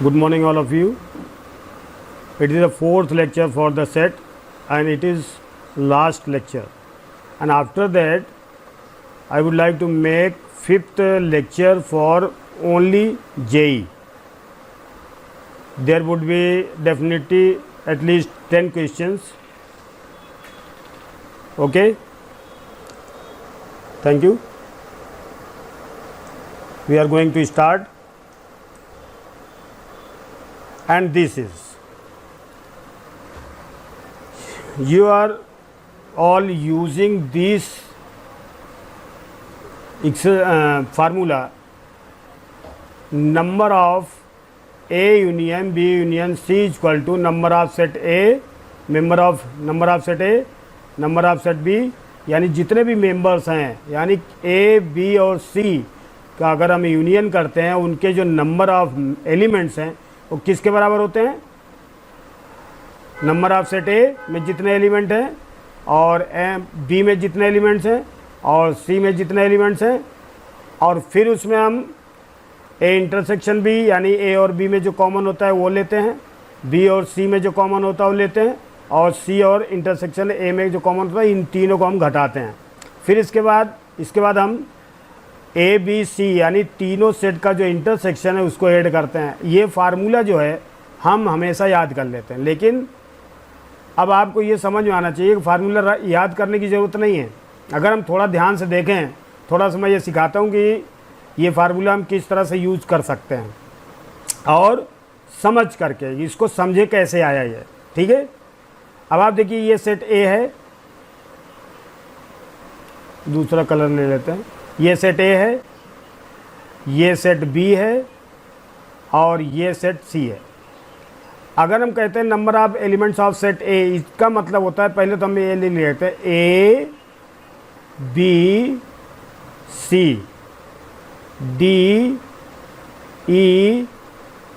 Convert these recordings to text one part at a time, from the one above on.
Good morning, all of you. It is the fourth lecture for the set, and it is last lecture. And after that, I would like to make fifth lecture for only JEE. There would be definitely at least 10 questions. Okay. Thank you. We are going to start. And this is, you are all using this formula, number of A union B union C is equal to number of set A, number of set A, number of set B, यानी जितने भी members हैं, यानी A, B और C का अगर हम union करते हैं, उनके जो नंबर ऑफ एलिमेंट्स हैं वो किसके बराबर होते हैं? नंबर ऑफ सेट ए में जितने एलिमेंट हैं और बी में जितने एलिमेंट्स हैं और सी में जितने एलिमेंट्स हैं, और फिर उसमें हम ए इंटरसेक्शन बी यानी ए और बी में जो कॉमन होता है वो लेते हैं, बी और सी में जो कॉमन होता है वो लेते हैं, और सी और इंटरसेक्शन ए में जो कॉमन होता है इन तीनों को हम घटाते हैं। फिर इसके बाद हम ए बी सी यानी तीनों सेट का जो इंटरसेक्शन है उसको ऐड करते हैं। ये फार्मूला जो है हम हमेशा याद कर लेते हैं, लेकिन अब आपको ये समझ में आना चाहिए कि फार्मूला याद करने की ज़रूरत नहीं है। अगर हम थोड़ा ध्यान से देखें, थोड़ा सा मैं ये सिखाता हूँ कि ये फार्मूला हम किस तरह से यूज़ कर सकते हैं और समझ करके इसको समझे कैसे आया ये। ठीक है, अब आप देखिए ये सेट ए है, दूसरा कलर ले लेते हैं। ये सेट ए है, ये सेट बी है और ये सेट सी है। अगर हम कहते हैं number of elements of set ए, इसका मतलब होता है, पहले तो हम ये ले लेते हैं A B C D E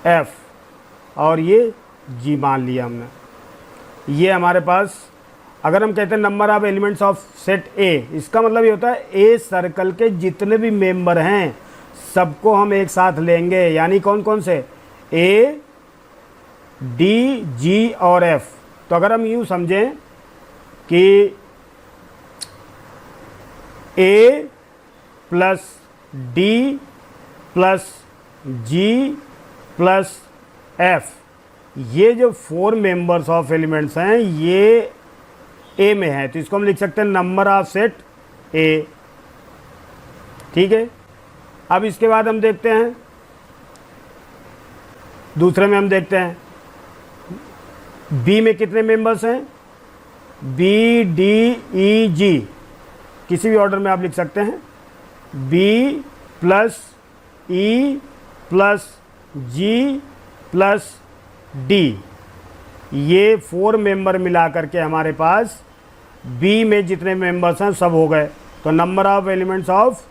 F और ये जी मान लिया हमने। ये हमारे पास, अगर हम कहते हैं number of elements of set ए, इसका मतलब ये होता है ए सर्कल के जितने भी मेंबर हैं सबको हम एक साथ लेंगे, यानी कौन कौन से? ए डी जी और एफ। तो अगर हम यूँ समझें कि ए प्लस डी प्लस जी प्लस एफ, ये जो फोर मेंबर्स ऑफ एलिमेंट्स हैं ये ए में है, तो इसको हम लिख सकते हैं नंबर ऑफ सेट ए। ठीक है, अब इसके बाद हम देखते हैं दूसरे में, हम देखते हैं बी में कितने मेंबर्स हैं? बी डी ई जी, किसी भी ऑर्डर में आप लिख सकते हैं। बी प्लस ई प्लस जी प्लस डी, ये फोर मेंबर मिला करके हमारे पास बी में जितने मेंबर्स हैं सब हो गए। तो number of elements of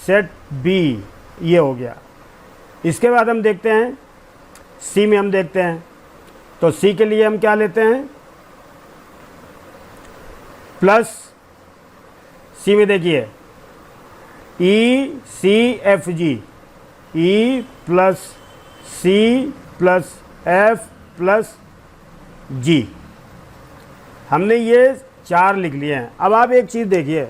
set B ये हो गया। इसके बाद हम देखते हैं सी में, हम देखते हैं तो सी के लिए हम क्या लेते हैं? प्लस सी में देखिए E C F G, E plus C plus F plus G, हमने ये चार लिख लिए हैं। अब आप एक चीज़ देखिए,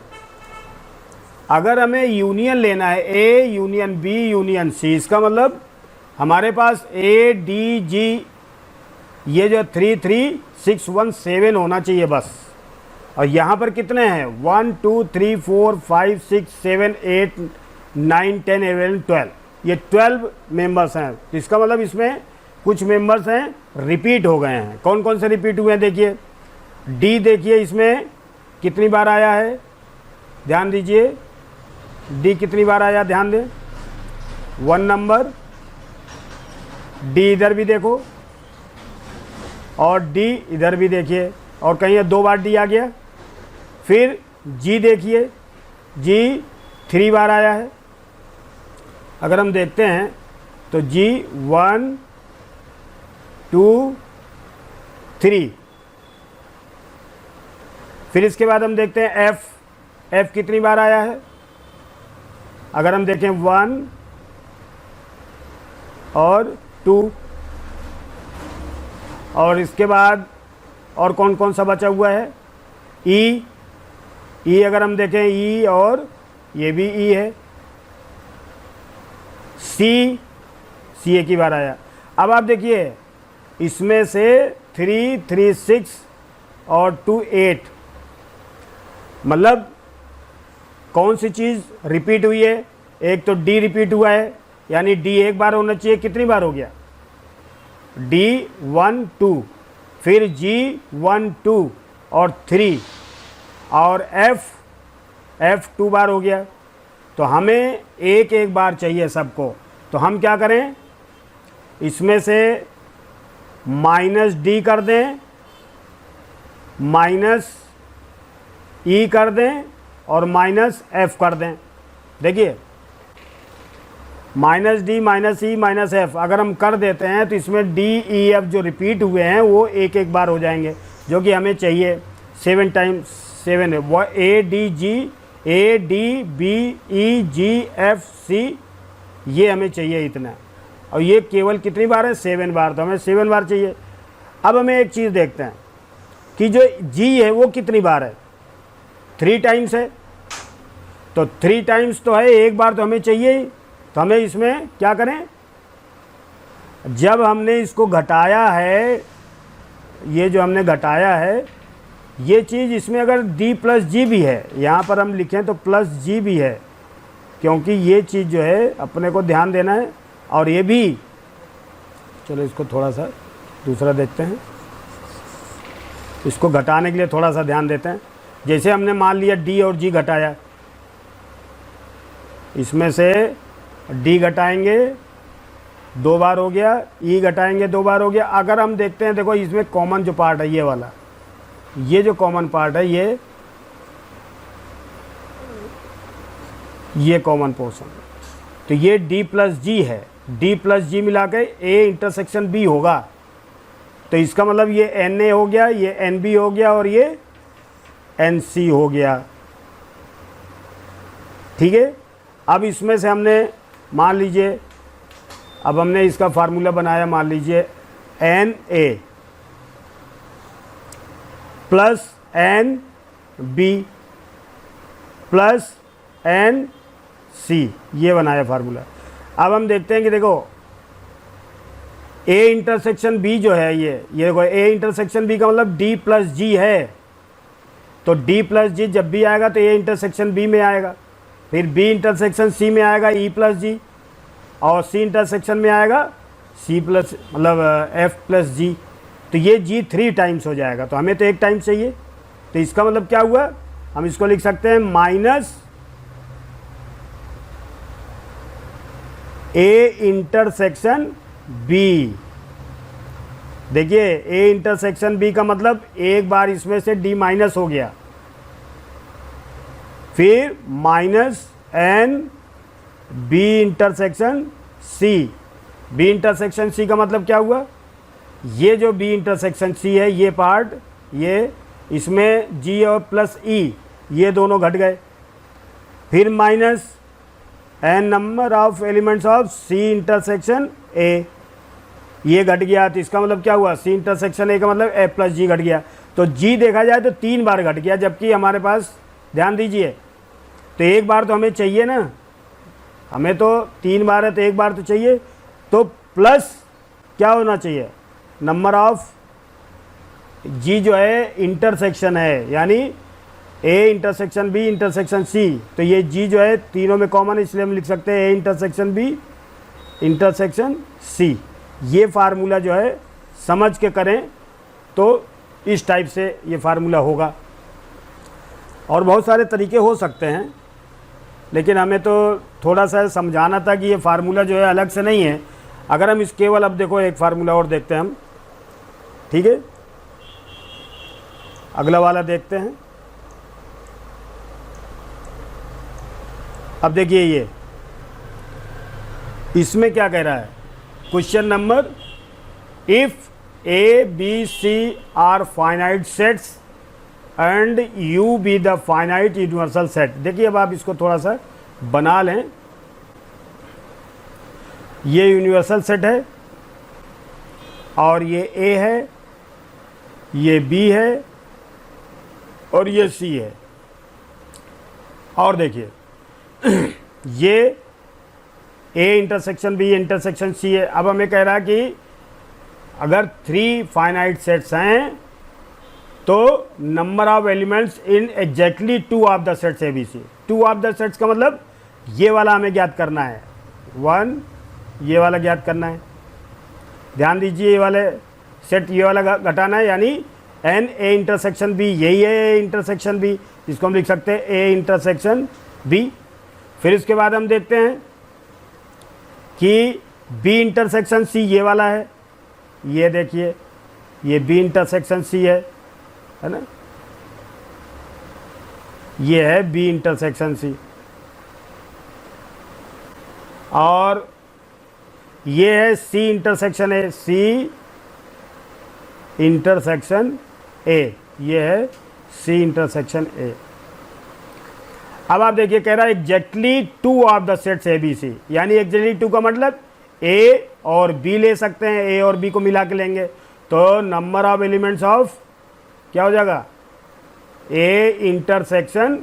अगर हमें यूनियन लेना है A union B union C, इसका मतलब हमारे पास ए डी जी ये जो 3 3 6 1 7 होना चाहिए बस। और यहाँ पर कितने हैं? 1 2 3 4 5 6 7 8 9 10 11 12, ये 12 मेंबर्स हैं। तो इसका मतलब इसमें कुछ मेंबर्स हैं रिपीट हो गए हैं। कौन कौन से रिपीट हुए हैं? देखिए डी, देखिए इसमें कितनी बार आया है, ध्यान दीजिए। डी कितनी बार आया, ध्यान दें, 1 नंबर। डी इधर भी देखो और डी इधर भी देखिए, और कहीं 2 बार डी आ गया। फिर जी देखिए, जी 3 बार आया है। अगर हम देखते हैं तो जी 1 2 3। फिर इसके बाद हम देखते हैं एफ कितनी बार आया है? अगर हम देखें 1 और 2, और इसके बाद और कौन कौन सा बचा हुआ है, ई अगर हम देखें ई और ये भी ई है, सी एक ही बार आया। अब आप देखिए इसमें से 3, 3, 6 और 2, 8, मतलब कौन सी चीज़ रिपीट हुई है, एक तो डी रिपीट हुआ है, यानी डी एक बार होना चाहिए, कितनी बार हो गया, डी 1, 2, फिर जी 1, 2 और 3 और एफ 2 बार हो गया। तो हमें एक बार चाहिए सबको, तो हम क्या करें, इसमें से माइनस डी कर दें, माइनस ई कर दें और माइनस एफ कर दें। देखिए minus D minus E minus F अगर हम कर देते हैं तो इसमें डी ई एफ जो रिपीट हुए हैं वो एक बार हो जाएंगे, जो कि हमें चाहिए 7 टाइम्स 7 है वो A D B E G F C, ये हमें चाहिए इतना, और ये केवल कितनी बार है, 7 बार, तो हमें 7 बार चाहिए। अब हमें एक चीज़ देखते हैं कि जो जी है वो कितनी बार है, 3 टाइम्स है, तो 3 टाइम्स तो है, एक बार तो हमें चाहिए ही। तो हमें इसमें क्या करें, जब हमने इसको घटाया है, ये जो हमने घटाया है ये चीज़, इसमें अगर डी प्लस जी भी है, यहाँ पर हम लिखें तो प्लस जी भी है, क्योंकि ये चीज़ जो है अपने को ध्यान देना है। और ये भी, चलो इसको थोड़ा सा दूसरा देखते हैं, इसको घटाने के लिए थोड़ा सा ध्यान देते हैं। जैसे हमने मान लिया डी और जी घटाया, इसमें से डी घटाएंगे 2 बार हो गया, ई घटाएंगे 2 बार हो गया। अगर हम देखते हैं, देखो इसमें कॉमन जो पार्ट है ये वाला, ये जो कॉमन पार्ट है ये कॉमन पोर्शन, तो ये डी प्लस जी है, डी प्लस जी मिला के ए इंटरसेक्शन बी होगा। तो इसका मतलब ये एन ए हो गया, ये एन बी हो गया और ये एन सी हो गया। ठीक है, अब इसमें से हमने मान लीजिए, अब हमने इसका फार्मूला बनाया, मान लीजिए n A plus n B plus n C, ये बनाया फार्मूला। अब हम देखते हैं कि देखो ए इंटरसेक्शन बी जो है, ये देखो ए इंटरसेक्शन बी का मतलब डी प्लस जी है, तो डी प्लस जी जब भी आएगा तो ए इंटरसेक्शन बी में आएगा, फिर बी इंटरसेक्शन सी में आएगा ई प्लस जी, और सी इंटरसेक्शन में आएगा सी प्लस मतलब एफ प्लस जी। तो ये जी 3 टाइम्स हो जाएगा, तो हमें तो 1 टाइम चाहिए। तो इसका मतलब क्या हुआ, हम इसको लिख सकते हैं माइनस ए इंटरसेक्शन बी। देखिए ए इंटरसेक्शन बी का मतलब एक बार इसमें से डी माइनस हो गया, फिर minus n B intersection C. B intersection C का मतलब क्या हुआ, ये जो बी इंटरसेक्शन सी है ये पार्ट, ये इसमें जी और प्लस ई ये दोनों घट गए, फिर minus n number of elements of C intersection A, ये घट गया। तो इसका मतलब क्या हुआ, सी इंटरसेक्शन ए का मतलब ए प्लस जी घट गया। तो जी देखा जाए तो 3 बार घट गया, जबकि हमारे पास ध्यान दीजिए तो 1 बार तो हमें चाहिए ना, हमें तो 3 बार है तो 1 बार तो चाहिए। तो प्लस क्या होना चाहिए, नंबर ऑफ जी जो है इंटरसेक्शन है, यानी A intersection B intersection C, तो ये जी जो है तीनों में कॉमन है, इसलिए हम लिख सकते हैं A intersection B intersection C. ये फार्मूला जो है समझ के करें तो इस टाइप से ये फार्मूला होगा। और बहुत सारे तरीके हो सकते हैं, लेकिन हमें तो थोड़ा सा समझाना था कि ये फार्मूला जो है अलग से नहीं है। अगर हम इस केवल, अब देखो एक फार्मूला और देखते हैं हम, ठीक है, अगला वाला देखते हैं। अब देखिए ये इसमें क्या कह रहा है, question number, if A B C are finite sets and U be the finite universal set. देखिए अब आप इसको थोड़ा सा बना लें, ये यूनिवर्सल सेट है और ये ए है ये बी है और ये सी है। और देखिए ये A intersection B intersection C है। अब हमें कह रहा है कि अगर 3 फाइनाइट सेट्स हैं तो number of elements in exactly 2 of the sets A B C. 2 of the sets का मतलब ये वाला हमें ज्ञात करना है, 1 ये वाला ज्ञात करना है। ध्यान दीजिए ये वाले सेट ये वाला घटाना है, यानी एन ए इंटरसेक्शन बी, यही है ए इंटरसेक्शन बी, इसको हम लिख सकते हैं ए इंटरसेक्शन बी। फिर इसके बाद हम देखते हैं कि बी इंटरसेक्शन सी ये वाला है, ये देखिए ये बी इंटरसेक्शन सी है ना, ये है बी इंटरसेक्शन सी। और ये है सी intersection A, C intersection A, ये है सी इंटरसेक्शन ए। अब आप देखिए कह रहा है exactly 2 of the sets A B C, यानी एग्जैक्टली 2 का मतलब ए और बी ले सकते हैं, ए और बी को मिला के लेंगे तो नंबर ऑफ एलिमेंट्स ऑफ क्या हो जाएगा, ए इंटरसेक्शन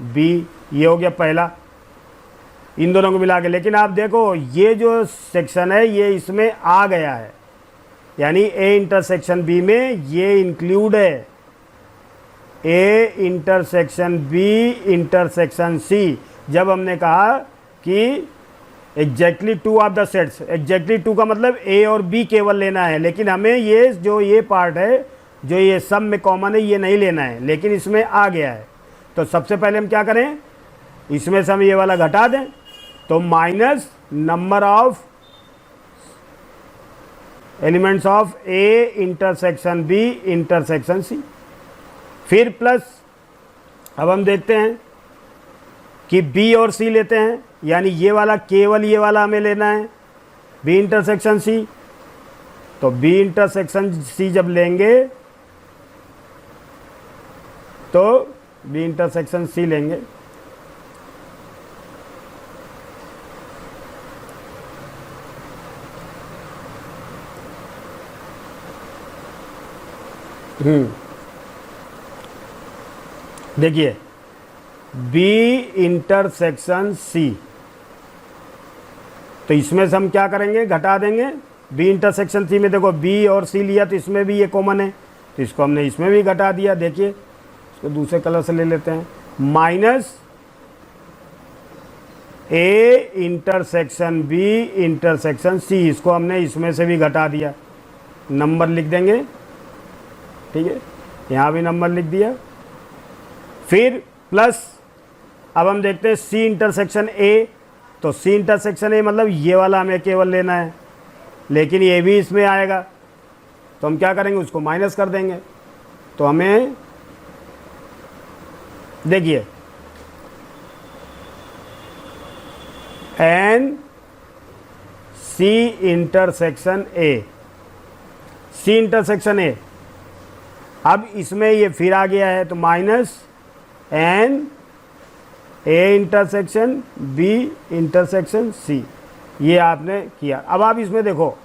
बी, ये हो गया पहला, इन दोनों को मिला के। लेकिन आप देखो ये जो सेक्शन है ये इसमें आ गया है, यानी ए इंटरसेक्शन बी में ये इंक्लूड है, A intersection B intersection C. जब हमने कहा कि exactly 2 of the sets, exactly 2 का मतलब ए और बी केवल लेना है, लेकिन हमें ये जो ये पार्ट है जो ये सब में कॉमन है ये नहीं लेना है, लेकिन इसमें आ गया है। तो सबसे पहले हम क्या करें, इसमें से हम ये वाला घटा दें, तो minus number of elements of A intersection B intersection C, फिर प्लस। अब हम देखते हैं कि बी और सी लेते हैं, यानी ये वाला केवल ये वाला हमें लेना है बी इंटरसेक्शन सी। तो बी इंटरसेक्शन सी जब लेंगे तो बी इंटरसेक्शन सी लेंगे, देखिए बी इंटरसेक्शन सी, तो इसमें से हम क्या करेंगे, घटा देंगे। बी इंटरसेक्शन सी में देखो बी और सी लिया तो इसमें भी ये कॉमन है, तो इसको हमने इसमें भी घटा दिया। देखिए इसको दूसरे कलर से ले लेते हैं, minus A intersection B intersection C, इसको हमने इसमें से भी घटा दिया, नंबर लिख देंगे, ठीक है, यहाँ भी नंबर लिख दिया। फिर प्लस, अब हम देखते हैं सी इंटरसेक्शन ए, तो सी इंटरसेक्शन ए मतलब ये वाला हमें केवल लेना है, लेकिन ये भी इसमें आएगा, तो हम क्या करेंगे, उसको माइनस कर देंगे। तो हमें देखिए n C intersection A, C intersection A, अब इसमें ये फिर आ गया है तो minus n A intersection B intersection C, ये आपने किया। अब आप इसमें देखो,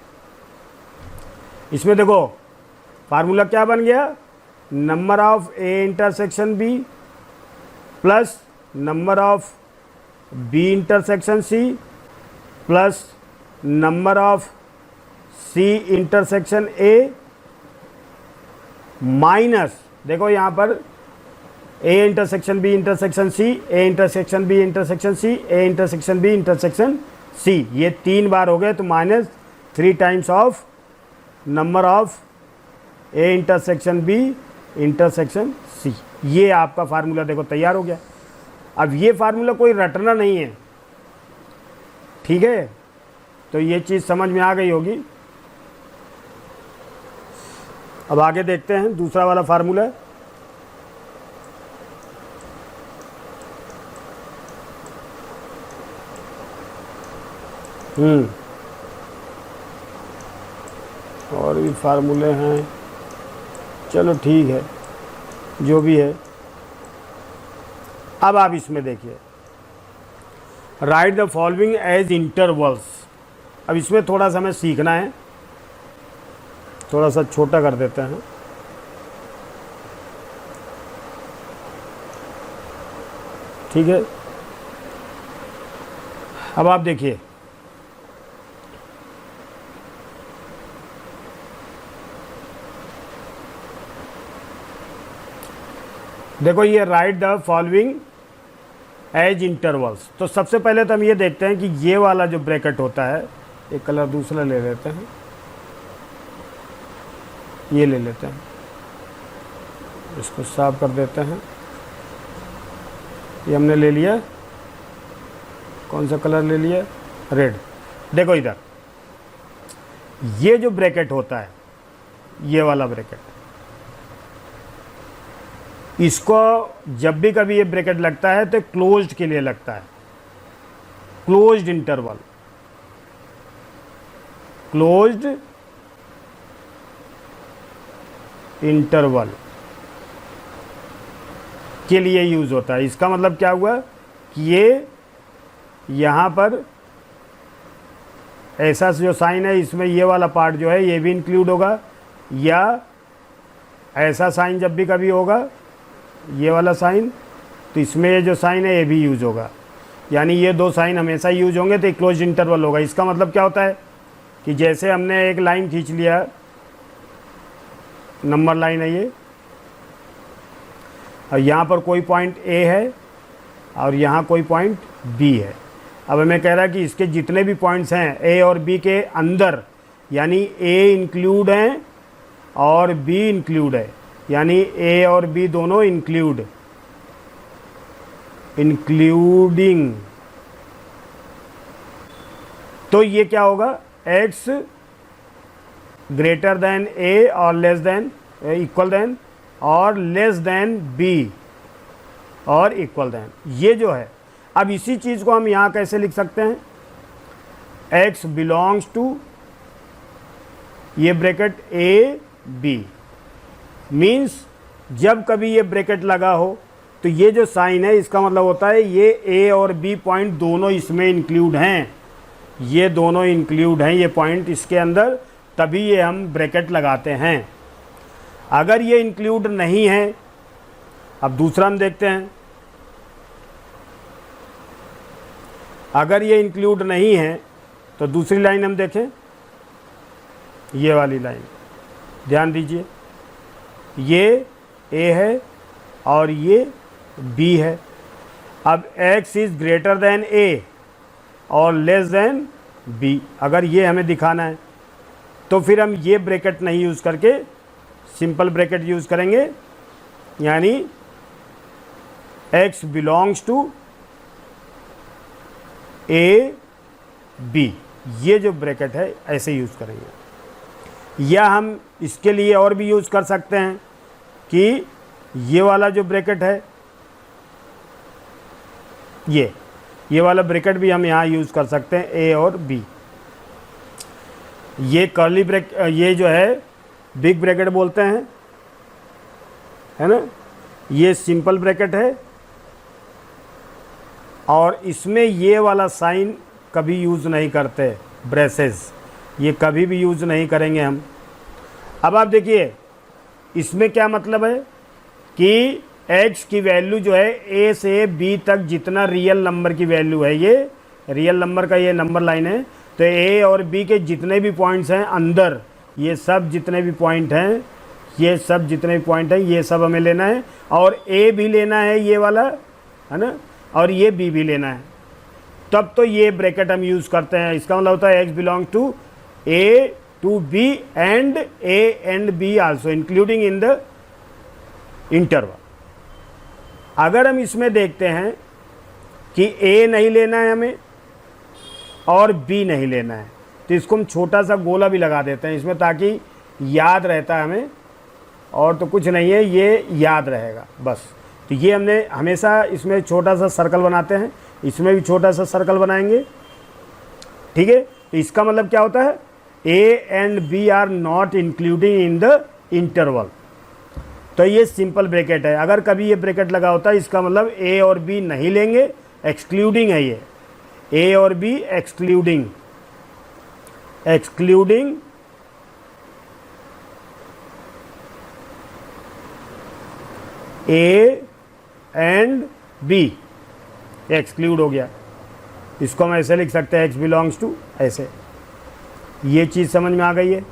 इसमें देखो फार्मूला क्या बन गया, number of A intersection B plus number of B intersection C plus number of C intersection A minus, देखो यहाँ पर A intersection B intersection C, A intersection B intersection C, A intersection B intersection C, ये 3 बार हो गए, तो minus 3 times of number of A intersection B intersection C. ये आपका फार्मूला देखो तैयार हो गया। अब ये फार्मूला कोई रटना नहीं है, ठीक है, तो ये चीज़ समझ में आ गई होगी। अब आगे देखते हैं दूसरा वाला फार्मूला। और भी फार्मूले हैं, चलो ठीक है, जो भी है। अब आप इसमें देखिए, write the following as intervals. अब इसमें थोड़ा सा हमें सीखना है, थोड़ा सा छोटा कर देते हैं। ठीक है। अब आप देखिए, देखो ये write the following as intervals. तो सबसे पहले तो हम ये देखते हैं कि ये वाला जो ब्रैकेट होता है, एक कलर दूसरा ले लेते हैं, ये ले लेते हैं, इसको साफ कर देते हैं। ये हमने ले लिया, कौन सा कलर ले लिया, रेड। देखो इधर ये जो ब्रैकेट होता है, ये वाला ब्रैकेट, इसको जब भी कभी ये ब्रैकेट लगता है तो क्लोज्ड के लिए लगता है, क्लोज्ड इंटरवल, क्लोज्ड इंटरवल के लिए यूज होता है। इसका मतलब क्या हुआ कि ये यहाँ पर ऐसा जो साइन है, इसमें ये वाला पार्ट जो है ये भी इंक्लूड होगा, या ऐसा साइन जब भी कभी होगा, ये वाला साइन, तो इसमें ये जो साइन है ये भी यूज होगा। यानी ये दो साइन हमेशा यूज होंगे तो क्लोज इंटरवल होगा। इसका मतलब क्या होता है कि जैसे हमने एक लाइन खींच लिया, नंबर लाइन है ये, और यहाँ पर कोई पॉइंट ए है और यहाँ कोई पॉइंट बी है। अब हमें कह रहा है कि इसके जितने भी पॉइंट्स हैं ए और बी के अंदर, यानी ए इंक्लूड हैं और बी इंक्लूड है, यानी ए और बी दोनों इंक्लूडिंग, तो ये क्या होगा, एक्स ग्रेटर देन ए और लेस देन, इक्वल देन और लेस देन बी और इक्वल देन, ये जो है। अब इसी चीज़ को हम यहाँ कैसे लिख सकते हैं, x बिलोंग्स टू ये ब्रैकेट ए बी, मीन्स जब कभी ये ब्रैकेट लगा हो तो ये जो साइन है इसका मतलब होता है ये ए और बी पॉइंट दोनों इसमें इंक्लूड हैं, ये दोनों इंक्लूड हैं ये पॉइंट इसके अंदर, तभी ये हम ब्रैकेट लगाते हैं। अगर ये इंक्लूड नहीं है, अब दूसरा हम देखते हैं, अगर ये इंक्लूड नहीं है तो दूसरी लाइन हम देखें, ये वाली लाइन ध्यान दीजिए, ये ए है और ये बी है। अब x इज़ ग्रेटर देन ए और लेस देन बी, अगर ये हमें दिखाना है तो फिर हम ये ब्रैकेट नहीं यूज़ करके सिंपल ब्रैकेट यूज़ करेंगे, यानी x belongs to A B, ये जो ब्रैकेट है ऐसे यूज़ करेंगे। या हम इसके लिए और भी यूज़ कर सकते हैं कि ये वाला जो ब्रैकेट है, ये वाला ब्रैकेट भी हम यहाँ यूज़ कर सकते हैं, ए और बी। ये कर्ली ये जो है बिग ब्रैकेट बोलते हैं, है ना, ये सिंपल ब्रैकेट है, और इसमें ये वाला साइन कभी यूज़ नहीं करते, ब्रेसेस, ये कभी भी यूज़ नहीं करेंगे हम। अब आप देखिए इसमें क्या मतलब है कि x की वैल्यू जो है a से b तक जितना रियल नंबर की वैल्यू है, ये रियल नंबर का ये नंबर लाइन है, तो a और b के जितने भी पॉइंट्स हैं अंदर, ये सब जितने भी पॉइंट हैं, ये सब जितने भी पॉइंट हैं ये सब हमें लेना है, और a भी लेना है ये वाला, है ना, और ये b भी लेना है, तब तो ये ब्रैकेट हम यूज़ करते हैं। इसका मतलब होता है x belong to a to b and a and b also including in the interval. अगर हम इसमें देखते हैं कि a नहीं लेना है हमें और b नहीं लेना है, तो इसको हम छोटा सा गोला भी लगा देते हैं इसमें, ताकि याद रहता है हमें, और तो कुछ नहीं है, ये याद रहेगा बस। तो ये हमने हमेशा इसमें छोटा सा सर्कल बनाते हैं, इसमें भी छोटा सा सर्कल बनाएंगे, ठीक है। तो इसका मतलब क्या होता है, a and b are not including in the interval, तो ये सिंपल ब्रैकेट है। अगर कभी ये ब्रैकेट लगा होता है इसका मतलब a और b नहीं लेंगे, एक्सक्लूडिंग है ये, a और b excluding a and b, ये एक्सक्लूड हो गया। इसको हम ऐसे लिख सकते हैं एक्स बिलोंग्स टू ऐसे। ये चीज़ समझ में आ गई है।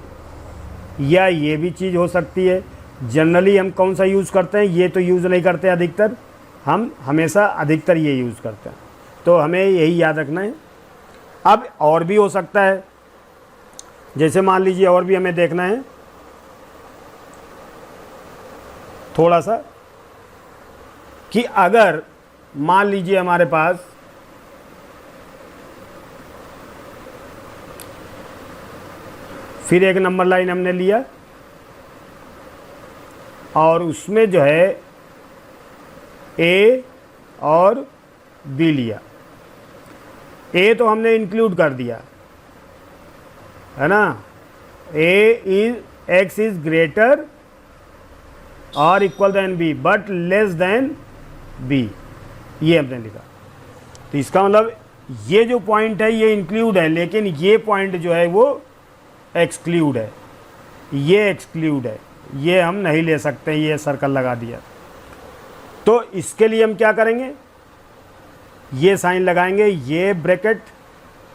या ये भी चीज़ हो सकती है, जनरली हम कौन सा यूज़ करते हैं, ये तो यूज़ नहीं करते अधिकतर, हम हमेशा अधिकतर ये यूज़ करते हैं, तो हमें यही याद रखना है। अब और भी हो सकता है, जैसे मान लीजिए और भी हमें देखना है थोड़ा सा, कि अगर मान लीजिए हमारे पास फिर एक नंबर लाइन हमने लिया और उसमें जो है ए और बी लिया। ए तो हमने इंक्लूड कर दिया है ना, A is X is greater और equal than B but less than B, ये हमने लिखा। तो इसका मतलब ये जो पॉइंट है ये इंक्लूड है, लेकिन ये पॉइंट जो है वो एक्सक्लूड है, ये एक्सक्लूड है, ये हम नहीं ले सकते, ये सर्कल लगा दिया। तो इसके लिए हम क्या करेंगे, ये साइन लगाएंगे, ये ब्रैकेट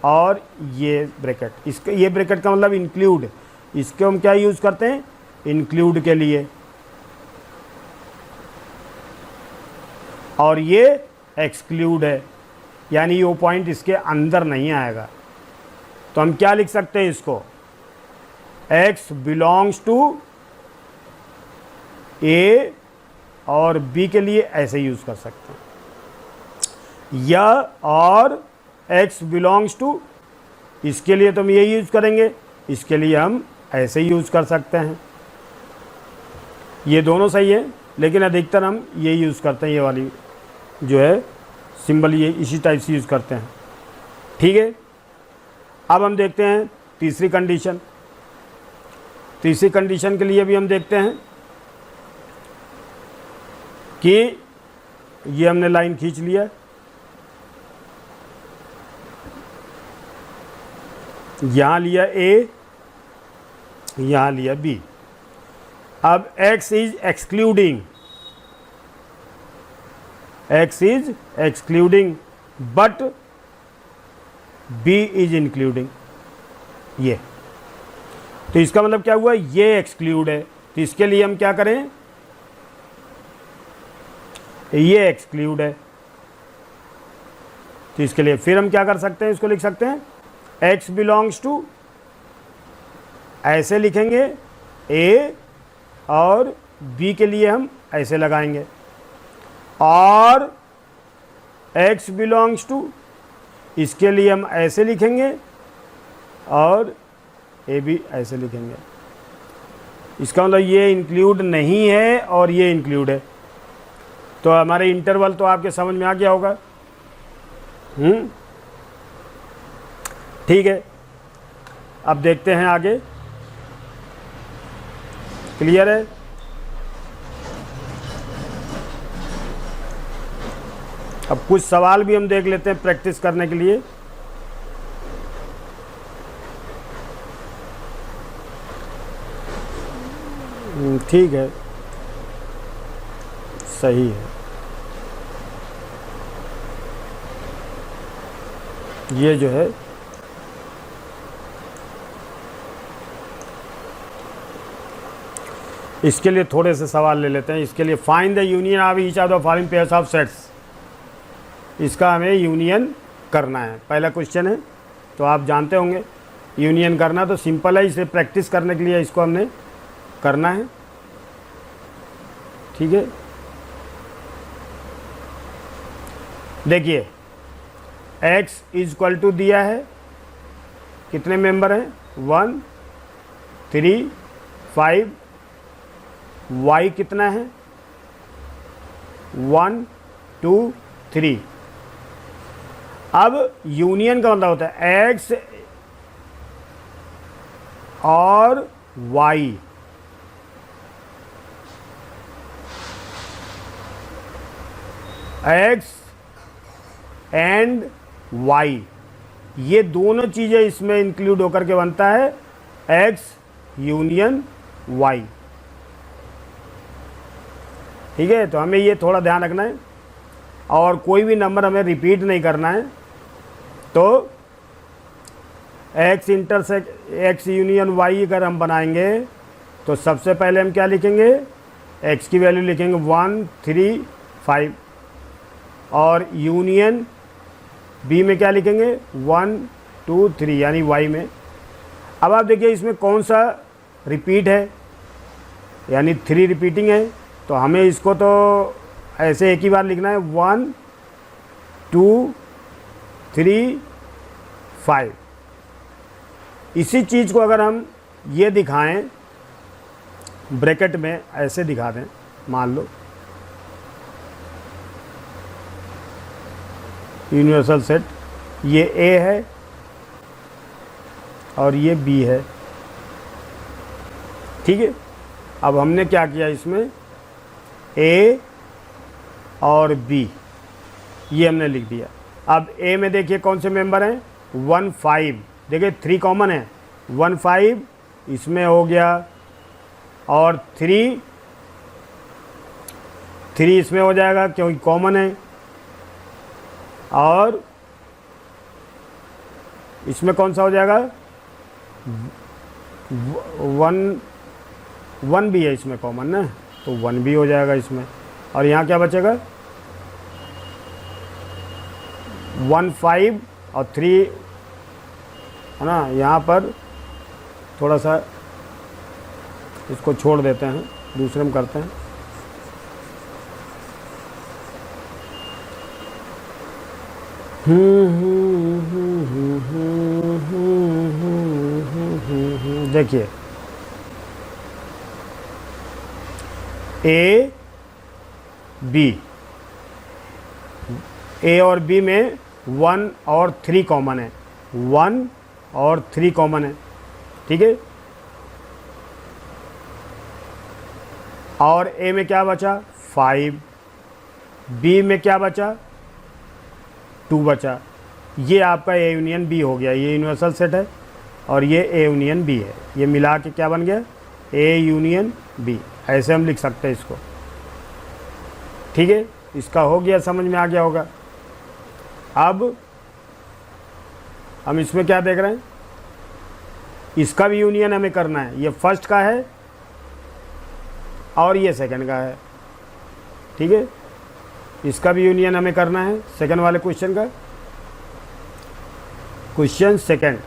और ये ब्रैकेट, इसके ये ब्रैकेट का मतलब इंक्लूड, इसके हम क्या यूज़ करते हैं इंक्लूड के लिए, और ये एक्सक्लूड है, यानी वो पॉइंट इसके अंदर नहीं आएगा। तो हम क्या लिख सकते हैं इसको, x बिलोंग्स टू ए और बी के लिए ऐसे यूज़ कर सकते हैं, या और x बिलोंग्स टू, इसके लिए तो हम ये यूज़ करेंगे, इसके लिए हम ऐसे यूज़ कर सकते हैं। ये दोनों सही है, लेकिन अधिकतर हम ये यूज़ करते हैं, ये वाली जो है सिंबल ये इसी टाइप से यूज़ करते हैं। ठीक है, अब हम देखते हैं तीसरी कंडीशन। तीसरी कंडीशन के लिए भी हम देखते हैं कि ये हमने लाइन खींच लिया, यहाँ लिया ए, यहाँ लिया बी। अब x is excluding, x is excluding but b is including, ये। तो इसका मतलब क्या हुआ, ये एक्सक्लूड है, तो इसके लिए हम क्या करें, ये एक्सक्लूड है, तो इसके लिए फिर हम क्या कर सकते हैं, इसको लिख सकते हैं x बिलोंग्स टू, ऐसे लिखेंगे a और b के लिए हम ऐसे लगाएंगे, और x बिलोंग्स टू, इसके लिए हम ऐसे लिखेंगे और ए भी ऐसे लिखेंगे। इसका मतलब ये इंक्लूड नहीं है और ये इंक्लूड है। तो हमारे इंटरवल तो आपके समझ में आ गया होगा। ठीक है, अब देखते हैं आगे, क्लियर है। अब कुछ सवाल भी हम देख लेते हैं प्रैक्टिस करने के लिए। ठीक है, सही है, ये जो है इसके लिए थोड़े से सवाल ले लेते हैं। इसके लिए find the union of each of the following pairs of sets, इसका हमें यूनियन करना है। पहला क्वेश्चन है, तो आप जानते होंगे यूनियन करना तो सिंपल है, इसे प्रैक्टिस करने के लिए इसको हमने करना है। ठीक है, देखिए x इज इक्वल टू दिया है, कितने मेंबर हैं 1 3 5, y कितना है 1 2 3। अब यूनियन का मतलब होता है x और y, x एंड y, ये दोनों चीज़ें इसमें इंक्लूड होकर के बनता है x यूनियन y। ठीक है, तो हमें ये थोड़ा ध्यान रखना है और कोई भी नंबर हमें रिपीट नहीं करना है, तो X intersect X union Y अगर हम बनाएंगे तो सबसे पहले हम क्या लिखेंगे, एक्स की वैल्यू लिखेंगे 1 3 5 और यूनियन बी में क्या लिखेंगे 1 2 3 यानी वाई में। अब आप देखिए इसमें कौन सा रिपीट है, यानी 3 रिपीटिंग है, तो हमें इसको तो ऐसे एक ही बार लिखना है 1 2 3 5। इसी चीज़ को अगर हम ये दिखाएं ब्रैकेट में, ऐसे दिखा दें, मान लो यूनिवर्सल सेट, ये ए है और ये बी है, ठीक है। अब हमने क्या किया, इसमें ए और बी ये हमने लिख दिया। अब ए में देखिए कौन से मेंबर हैं, 1 5, देखिए 3 कॉमन है, 1 5 इसमें हो गया और 3 इसमें हो जाएगा क्योंकि कॉमन है, और इसमें कौन सा हो जाएगा 1 भी है इसमें कॉमन ना, तो 1 भी हो जाएगा इसमें। और यहाँ क्या बचेगा 1 5 और 3 है ना, यहाँ पर थोड़ा सा इसको छोड़ देते हैं, दूसरे में करते हैं। देखिए ए और बी में 1 और 3 कॉमन है, 1 और 3 कॉमन है, ठीक है। और ए में क्या बचा 5, बी में क्या बचा 2 बचा। ये आपका ए यूनियन बी हो गया, ये यूनिवर्सल सेट है और ये ए यूनियन बी है, ये मिला के क्या बन गया ए यूनियन बी, ऐसे हम लिख सकते हैं इसको, ठीक है। इसका हो गया, समझ में आ गया होगा। अब हम इसमें क्या देख रहे हैं, इसका भी यूनियन हमें करना है, ये फर्स्ट का है और ये सेकंड का है, ठीक है। इसका भी यूनियन हमें करना है सेकंड वाले क्वेश्चन का। क्वेश्चन सेकंड,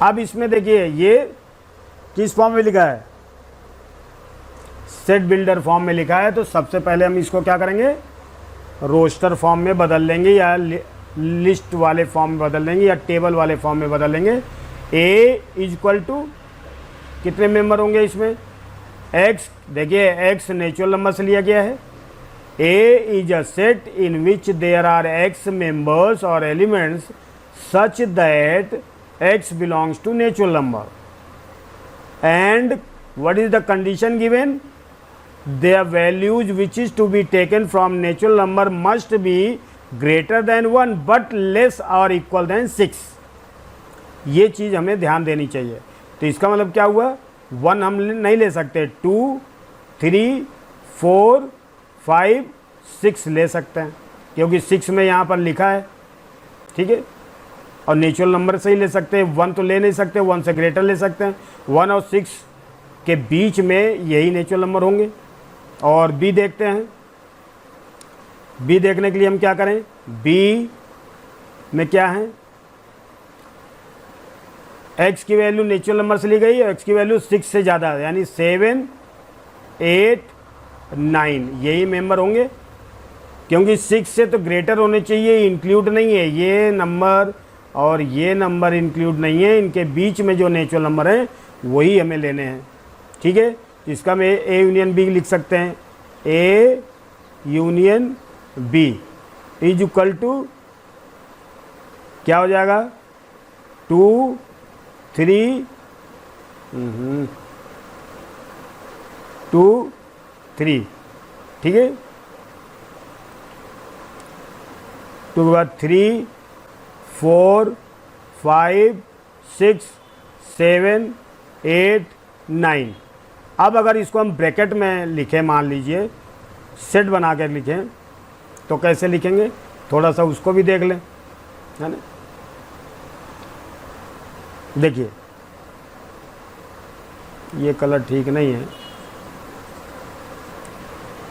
अब इसमें देखिए ये किस फॉर्म में लिखा है, सेट बिल्डर फॉर्म में लिखा है, तो सबसे पहले हम इसको क्या करेंगे रोस्टर फॉर्म में बदल लेंगे, या लिस्ट वाले फॉर्म में बदल लेंगे, या टेबल वाले फॉर्म में बदल लेंगे। ए इक्वल टू कितने मेंबर होंगे इसमें, एक्स, देखिए एक्स नेचुरल नंबर से लिया गया है। A is a set in which there are X members और elements such that X belongs to natural number, and what is the condition given, their values which is to be taken from natural number must be greater than 1 but less or equal than 6। ये चीज़ हमें ध्यान देनी चाहिए। तो इसका मतलब क्या हुआ, 1 हम नहीं ले सकते, 2 3 4 5 6 ले सकते हैं, क्योंकि 6 में यहाँ पर लिखा है, ठीक है। और नेचुरल नंबर से ही ले सकते हैं, 1 तो ले नहीं सकते, 1 से ग्रेटर ले सकते हैं। 1 और 6 के बीच में यही नेचुरल नंबर होंगे। और बी देखते हैं, बी देखने के लिए हम क्या करें, बी में क्या है, एक्स की वैल्यू नेचुरल नंबर से ली गई है, एक्स की वैल्यू 6 से ज़्यादा है, यानी 7 8 9 यही मेंबर होंगे, क्योंकि 6 से तो ग्रेटर होने चाहिए, इंक्लूड नहीं है, ये नंबर और ये नंबर इंक्लूड नहीं है, इनके बीच में जो नेचुरल नंबर हैं वही हमें लेने हैं, ठीक है। तो इसका हम ए यूनियन बी लिख सकते हैं, A union B is equal to क्या हो जाएगा 2 3 2 3, ठीक है। 2 के बाद 3 4 5 6 7 8 9। अब अगर इसको हम ब्रैकेट में लिखें, मान लीजिए सेट बना कर लिखें तो कैसे लिखेंगे, थोड़ा सा उसको भी देख लें, है ना। देखिए ये कलर ठीक नहीं है,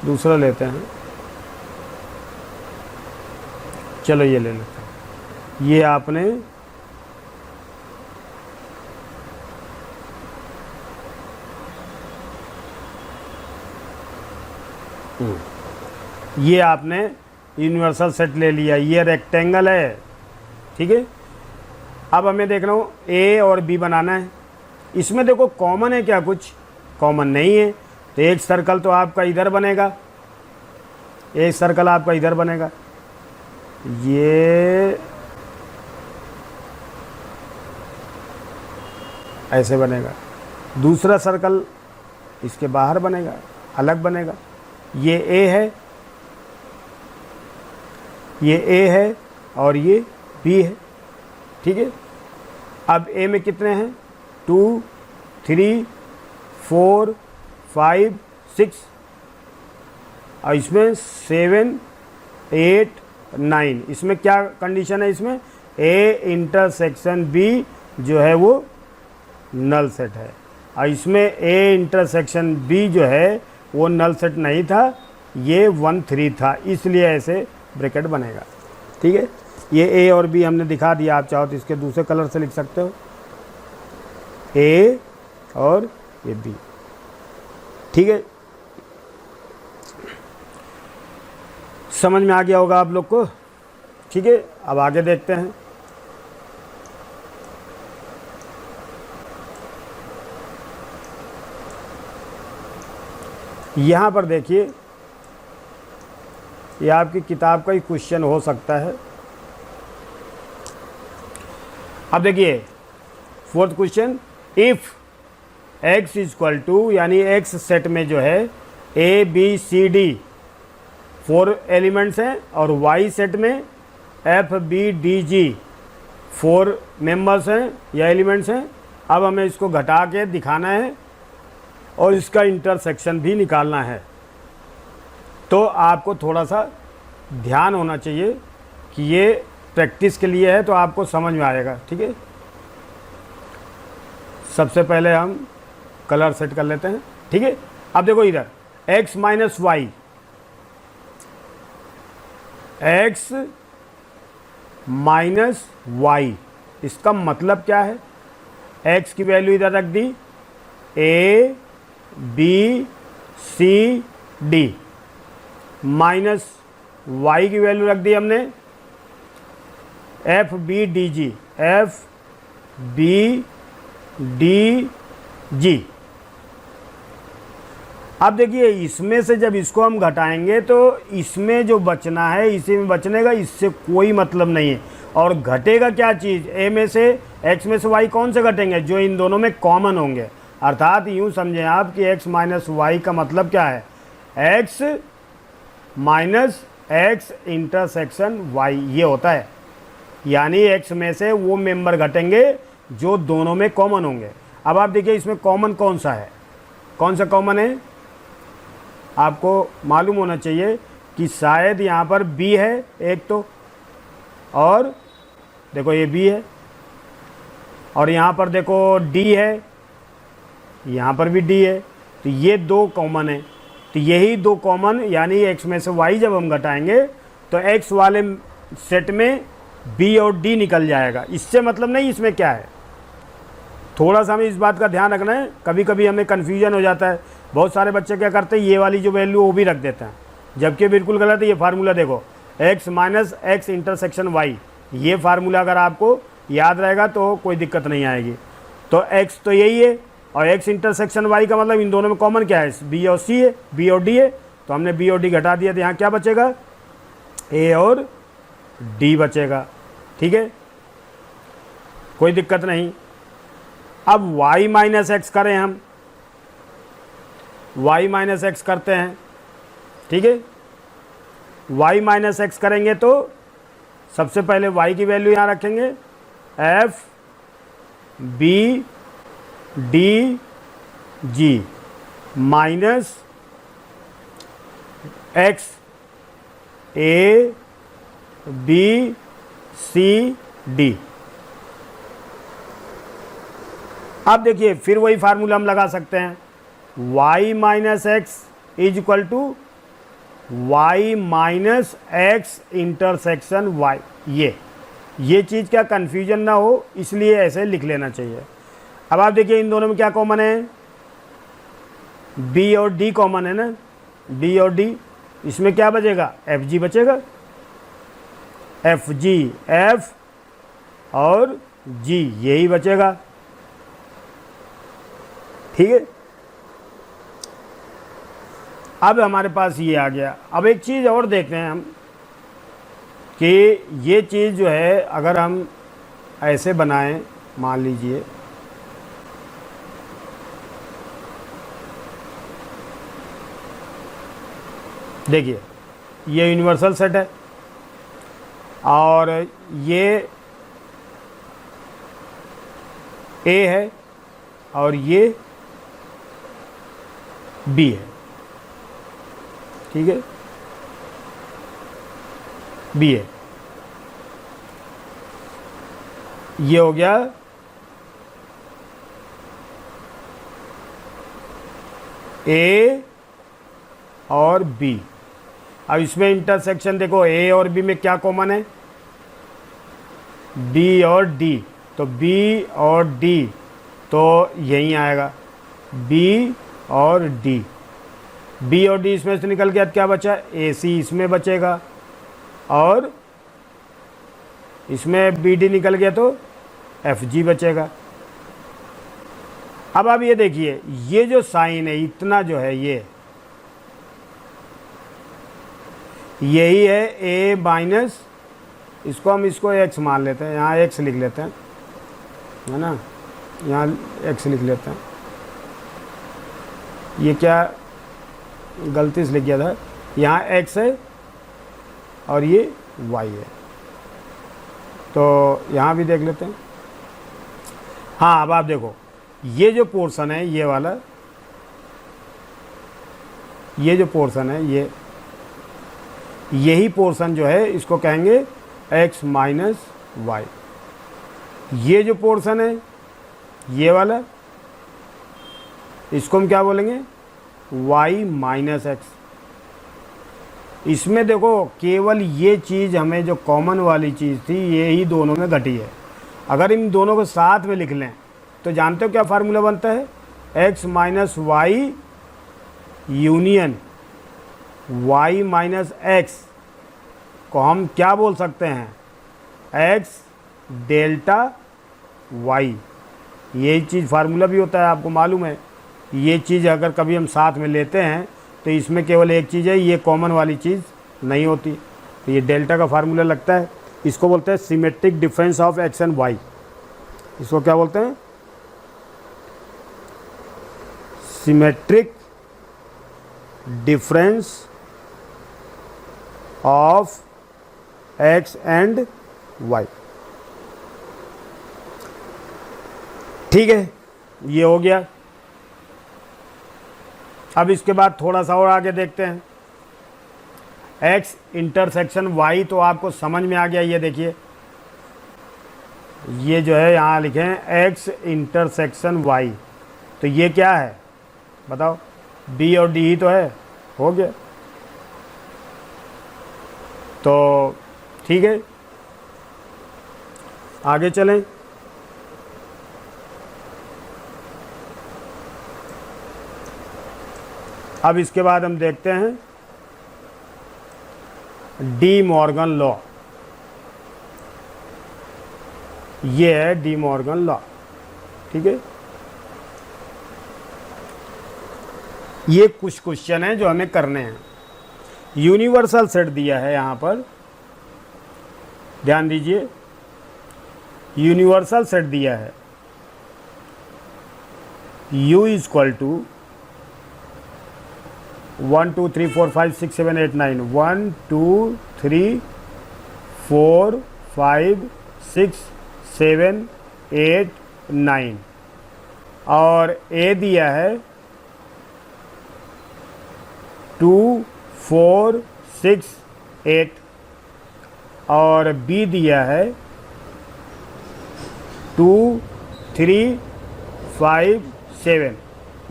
दूसरा लेते हैं। चलो ये ले लेते हैं। ये आपने यूनिवर्सल सेट ले लिया, ये रेक्टेंगल है, ठीक है। अब हमें देखना हो ए और बी बनाना है। इसमें देखो कॉमन है क्या, कुछ कॉमन नहीं है, तो एक सर्कल तो आपका इधर बनेगा, एक सर्कल आपका इधर बनेगा, ये ऐसे बनेगा, दूसरा सर्कल इसके बाहर बनेगा, अलग बनेगा। ये ए है, ये ए है और ये बी है, ठीक है। अब ए में कितने हैं, 2 3 4 5 6 और इसमें 7 8 9। इसमें क्या कंडीशन है, इसमें ए इंटरसेक्शन बी जो है वो नल सेट है, और इसमें ए इंटरसेक्शन बी जो है वो नल सेट नहीं था, ये 1 3 था, इसलिए ऐसे ब्रैकेट बनेगा, ठीक है। ये ए और बी हमने दिखा दिया, आप चाहो तो इसके दूसरे कलर से लिख सकते हो, ए और ये बी, ठीक है। समझ में आ गया होगा आप लोग को, ठीक है। अब आगे देखते हैं। यहाँ पर देखिए, ये आपकी किताब का ही क्वेश्चन हो सकता है। अब देखिए 4th question, if x equal to, यानी x सेट में जो है A B C D 4 elements हैं, और y सेट में F B D G 4 members हैं या एलिमेंट्स हैं। अब हमें इसको घटा के दिखाना है और इसका इंटरसेक्शन भी निकालना है। तो आपको थोड़ा सा ध्यान होना चाहिए कि ये प्रैक्टिस के लिए है, तो आपको समझ में आएगा, ठीक है। सबसे पहले हम कलर सेट कर लेते हैं, ठीक है। अब देखो इधर x minus Y, x minus Y, इसका मतलब क्या है, x की वैल्यू इधर रख दी, a B C D, minus y की वैल्यू रख दी हमने F B D G, F B D G. अब देखिए इसमें से जब इसको हम घटाएंगे तो इसमें जो बचना है इसी में बचने का, इससे कोई मतलब नहीं है। और घटेगा क्या चीज़, ए में से एक्स में से वाई कौन से घटेंगे, जो इन दोनों में कॉमन होंगे। अर्थात यूँ समझें आप कि एक्स माइनस वाई का मतलब क्या है, X minus X intersection Y, ये होता है। यानी एक्स में से वो मेंबर घटेंगे जो दोनों में कॉमन होंगे। अब आप देखिए इसमें कॉमन कौन सा है, कौन सा कॉमन है, आपको मालूम होना चाहिए कि शायद यहाँ पर बी है एक तो, और देखो ये बी है, और यहाँ पर देखो डी है, यहाँ पर भी डी है, तो ये 2 कॉमन है। तो यही 2 कॉमन, यानी एक्स में से वाई जब हम घटाएंगे तो एक्स वाले सेट में बी और डी निकल जाएगा। इससे मतलब नहीं इसमें क्या है, थोड़ा सा हमें इस बात का ध्यान रखना है। कभी कभी हमें कन्फ्यूजन हो जाता है, बहुत सारे बच्चे क्या करते हैं, ये वाली जो वैल्यू वो भी रख देते हैं, जबकि बिल्कुल गलत है। ये फार्मूला देखो, X minus X intersection Y, ये फार्मूला अगर आपको याद रहेगा तो कोई दिक्कत नहीं आएगी। तो एक्स तो यही है, और एक्स इंटरसेक्शन वाई का मतलब इन दोनों में कॉमन क्या है, बी और सी है, बी और डी है। तो हमने बी और डी घटा दिया, तो यहाँ क्या बचेगा, ए और डी बचेगा, ठीक है, कोई दिक्कत नहीं। अब y माइनस एक्स करें, हम y माइनस एक्स करते हैं, ठीक है। y माइनस एक्स करेंगे तो सबसे पहले y की वैल्यू यहाँ रखेंगे, F B D G minus X A B C D. अब देखिए फिर वही फार्मूला हम लगा सकते हैं, y minus X is equal to Y minus X intersection Y. ये चीज़ क्या कन्फ्यूजन ना हो इसलिए ऐसे लिख लेना चाहिए। अब आप देखिए इन दोनों में क्या कॉमन है, b और d कॉमन है ना, d और d, इसमें क्या बचेगा, एफ जी बचेगा, एफ जी, एफ और जी यही बचेगा। ठीक है, अब हमारे पास ये आ गया। अब एक चीज़ और देखते हैं हम कि ये चीज़ जो है अगर हम ऐसे बनाएं, मान लीजिए देखिए ये यूनिवर्सल सेट है और ये ए है और ये बी है। ठीक है, बी है, ये हो गया ए और बी। अब इसमें इंटरसेक्शन देखो, ए और बी में क्या कॉमन है, बी और डी, तो बी और डी तो यहीं आएगा, बी और डी, बी और डी इसमें से निकल गया, क्या बचा, ए सी इसमें बचेगा और इसमें बी डी निकल गया तो एफ जी बचेगा। अब आप ये देखिए ये जो साइन है इतना जो है यही है ए माइनस, इसको हम इसको एक्स मान लेते हैं, यहाँ एक्स लिख लेते हैं, है ना, यहाँ एक्स लिख लेते हैं। ये क्या गलती से लिख गया था, यहाँ एक्स है और ये वाई है, तो यहाँ भी देख लेते हैं। हाँ अब आप देखो ये जो पोर्शन है ये वाला, ये जो पोर्शन है यही पोर्शन जो है इसको कहेंगे x माइनस वाई। ये जो पोर्शन है ये वाला इसको हम क्या बोलेंगे, y माइनस एक्स। इसमें देखो केवल ये चीज़ हमें जो कॉमन वाली चीज़ थी ये ही दोनों में घटी है। अगर इन दोनों को साथ में लिख लें तो जानते हो क्या फार्मूला बनता है, x minus Y union y minus X को हम क्या बोल सकते हैं, x डेल्टा y। यही चीज़ फार्मूला भी होता है, आपको मालूम है। ये चीज़ अगर कभी हम साथ में लेते हैं तो इसमें केवल एक चीज़ है, ये कॉमन वाली चीज़ नहीं होती, तो ये डेल्टा का फार्मूला लगता है। इसको बोलते हैं symmetric difference of X and Y. इसको क्या बोलते हैं, symmetric difference of X and Y. ठीक है, ये हो गया। अब इसके बाद थोड़ा सा और आगे देखते हैं, x इंटरसेक्शन y तो आपको समझ में आ गया। ये देखिए ये जो है यहाँ लिखे हैं x इंटरसेक्शन y, तो ये क्या है बताओ, b और d ही तो है, हो गया। तो ठीक है आगे चलें। अब इसके बाद हम देखते हैं डी मॉर्गन लॉ। ये है डी मॉर्गन लॉ। ठीक है, ये कुछ क्वेश्चन हैं जो हमें करने हैं। यूनिवर्सल सेट दिया है यहाँ पर, ध्यान दीजिए, यूनिवर्सल सेट दिया है u इज इक्वल टू 1 2 3 4 5 6 7 8 9, 1 2 3 4 5 6 7 8 9 और a दिया है 2 4 6 8 और बी दिया है 2 3 5 7।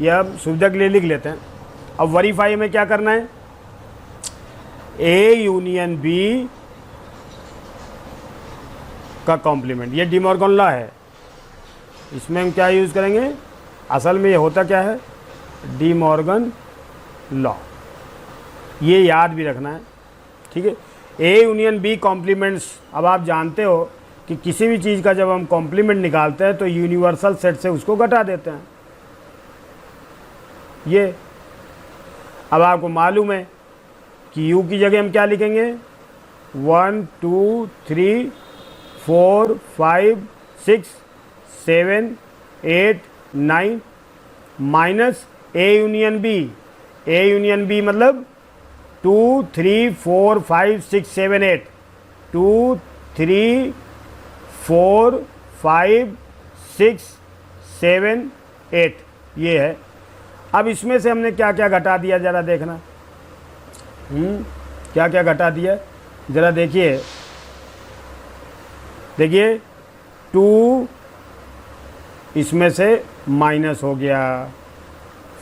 यह अब सुविधा के लिए लिख लेते हैं। अब वेरीफाई में क्या करना है, ए यूनियन बी का कॉम्प्लीमेंट, ये डिमॉर्गन लॉ है। इसमें हम क्या यूज़ करेंगे, असल में ये होता क्या है, डिमॉर्गन लॉ, ये याद भी रखना है, ठीक है। ए यूनियन बी कॉम्प्लीमेंट्स, अब आप जानते हो कि किसी भी चीज़ का जब हम कॉम्प्लीमेंट निकालते हैं तो यूनिवर्सल सेट से उसको घटा देते हैं। ये अब आपको मालूम है कि यू की जगह हम क्या लिखेंगे, 1 2 3 4 5 6 7 8 9 minus A union B. A union B मतलब 2 3 4 5 6 7 8, 2 3 4 5 6 7 8 ये है। अब इसमें से हमने क्या क्या घटा दिया ज़रा देखना, क्या क्या घटा दिया ज़रा देखिए। देखिए 2 इसमें से माइनस हो गया,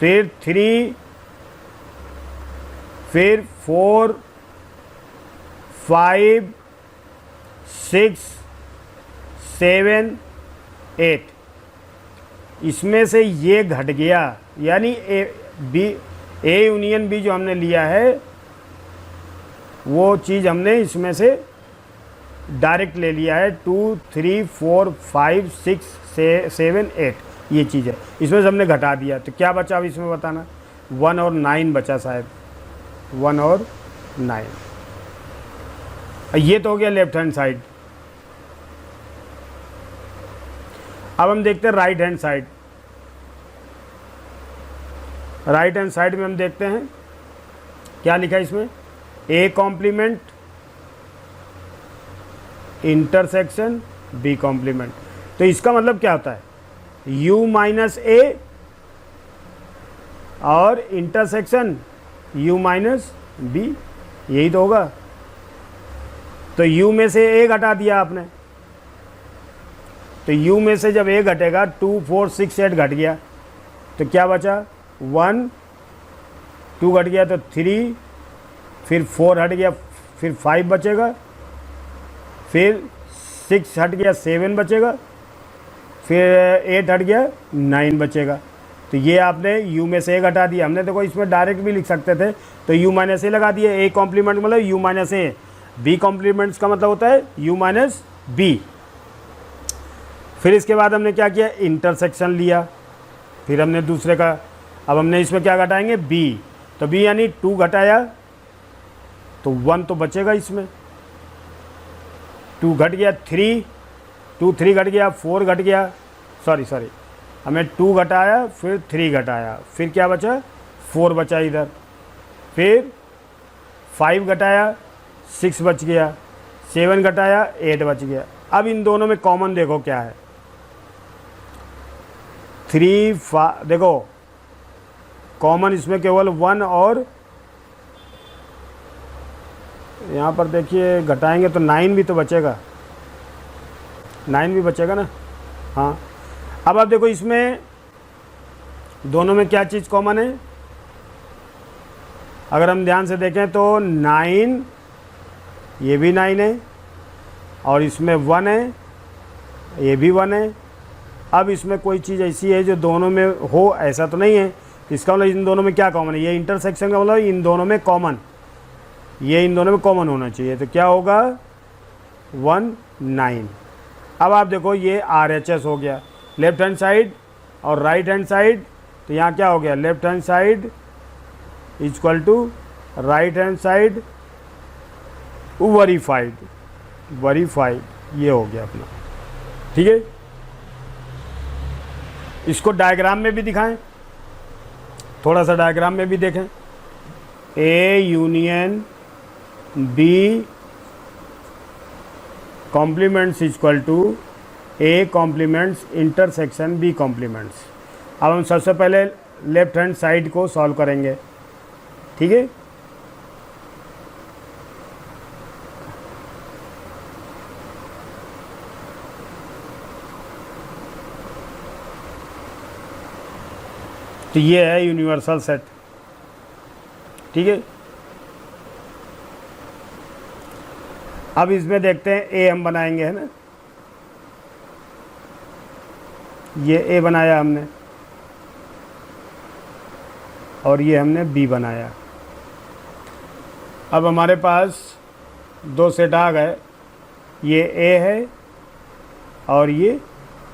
फिर 3, फिर 4 5 6 7 8, इसमें से ये घट गया, यानी ए यूनियन बी जो हमने लिया है वो चीज़ हमने इसमें से डायरेक्ट ले लिया है। 2 3 4 5 6 7 8 ये चीज़ है, इसमें से हमने घटा दिया। तो क्या बचा अब इसमें बताना, 1 और 9 बचा शायद, 1 और 9। ये तो हो गया लेफ्ट हैंड साइड। अब हम देखते हैं right hand side. Right hand side में हम देखते हैं क्या लिखा है इसमें, A complement intersection B complement. तो इसका मतलब क्या होता है, u माइनस ए और इंटरसेक्शन u माइनस बी, यही तो होगा। तो u में से a घटा दिया आपने, तो u में से जब a घटेगा 2 4 6 8 घट गया, तो क्या बचा, 1 2 घट गया तो 3, फिर 4 हट गया, फिर 5 बचेगा, फिर 6 हट गया 7 बचेगा, फिर 8 हट गया 9 बचेगा। तो ये आपने u में से a घटा दिया। हमने देखो इसमें डायरेक्ट भी लिख सकते थे, तो u माइनस ए लगा दिए। a कॉम्प्लीमेंट मतलब u माइनस ए, b कॉम्प्लीमेंट्स का मतलब होता है u माइनस बी। फिर इसके बाद हमने क्या किया, इंटरसेक्शन लिया, फिर हमने दूसरे का, अब हमने इसमें क्या घटाएंगे, b, तो b यानी 2 घटाया तो 1 तो बचेगा इसमें, 2 घट गया 3, 2 3 घट गया, 4 घट गया, सॉरी हमें 2 घटाया फिर 3 घटाया, फिर क्या बचा, 4 बचा इधर, फिर 5 घटाया 6 बच गया, 7 घटाया 8 बच गया। अब इन दोनों में कॉमन देखो क्या है, 3 5, देखो कॉमन इसमें केवल 1 और यहाँ पर देखिए घटाएंगे तो 9 भी तो बचेगा, 9 भी बचेगा ना। हाँ, अब आप देखो इसमें दोनों में क्या चीज़ कॉमन है, अगर हम ध्यान से देखें तो 9, ये भी 9 है और इसमें 1 है, ये भी 1 है। अब इसमें कोई चीज़ ऐसी है जो दोनों में हो, ऐसा तो नहीं है। इसका मतलब इन दोनों में क्या कॉमन है, ये इंटरसेक्शन का मतलब इन दोनों में कॉमन, ये इन दोनों में कॉमन होना चाहिए। तो क्या होगा, 1 9। अब आप देखो ये RHS हो गया, लेफ्ट हैंड साइड और राइट हैंड साइड। तो यहाँ क्या हो गया, left hand side equal to right hand side verified, ये हो गया अपना, ठीक है। इसको डायग्राम में भी दिखाएं, थोड़ा सा डायग्राम में भी देखें। A union B complements equal to A complements intersection B complements. अब हम सबसे पहले लेफ्ट हैंड साइड को सॉल्व करेंगे, ठीक है। तो ये है यूनिवर्सल सेट। ठीक है, अब इसमें देखते हैं ए हम बनाएंगे, है ना। ये ए बनाया हमने और ये हमने बी बनाया। अब हमारे पास दो सेट आ गए, ये ए है और ये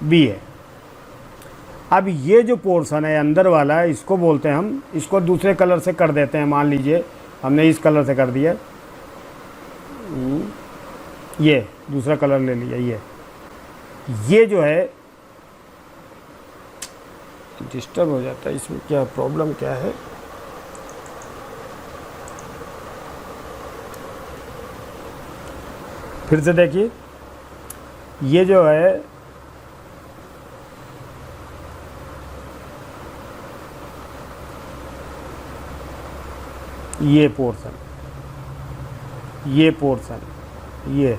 बी है। अब ये जो पोर्शन है अंदर वाला, इसको बोलते हैं हम, इसको दूसरे कलर से कर देते हैं। मान लीजिए हमने इस कलर से कर दिया, ये दूसरा कलर ले लिया। ये जो है डिस्टर्ब हो जाता है, इसमें क्या प्रॉब्लम क्या है। फिर से देखिए, ये जो है ये पोर्शन, ये पोर्शन, ये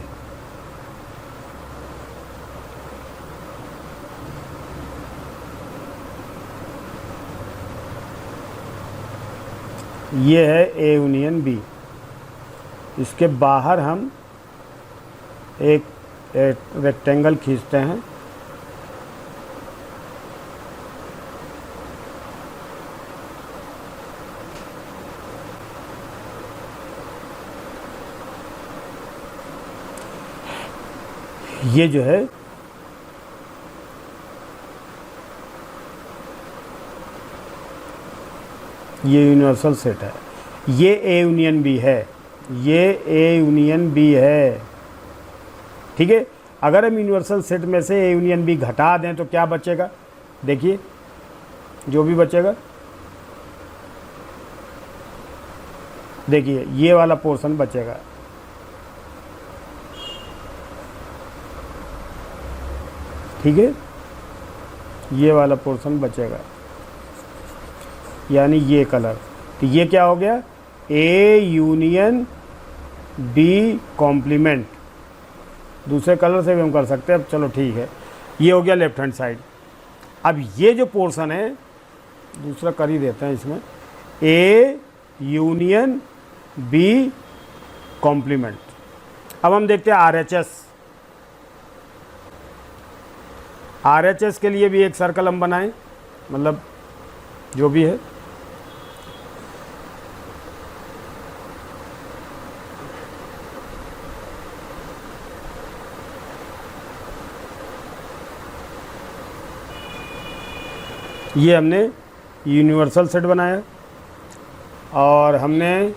है ए यूनियन बी। इसके बाहर हम एक रेक्टेंगल खींचते हैं। ये जो है ये यूनिवर्सल सेट है, ये ए यूनियन बी है, ये ए यूनियन बी है। ठीक है, अगर हम यूनिवर्सल सेट में से ए यूनियन बी घटा दें तो क्या बचेगा? देखिए, जो भी बचेगा, देखिए ये वाला पोर्शन बचेगा। ठीक है, ये वाला पोर्शन बचेगा, यानी ये कलर। तो ये क्या हो गया? A union B complement. दूसरे कलर से भी हम कर सकते हैं। अब चलो ठीक है, ये हो गया लेफ्ट हैंड साइड। अब ये जो पोर्शन है दूसरा कर ही देते हैं इसमें, ए यूनियन बी कॉम्प्लीमेंट। अब हम देखते हैं आरएचएस। आरएचएस के लिए भी एक सर्कल हम बनाएं, मतलब जो भी है। ये हमने यूनिवर्सल सेट बनाया और हमने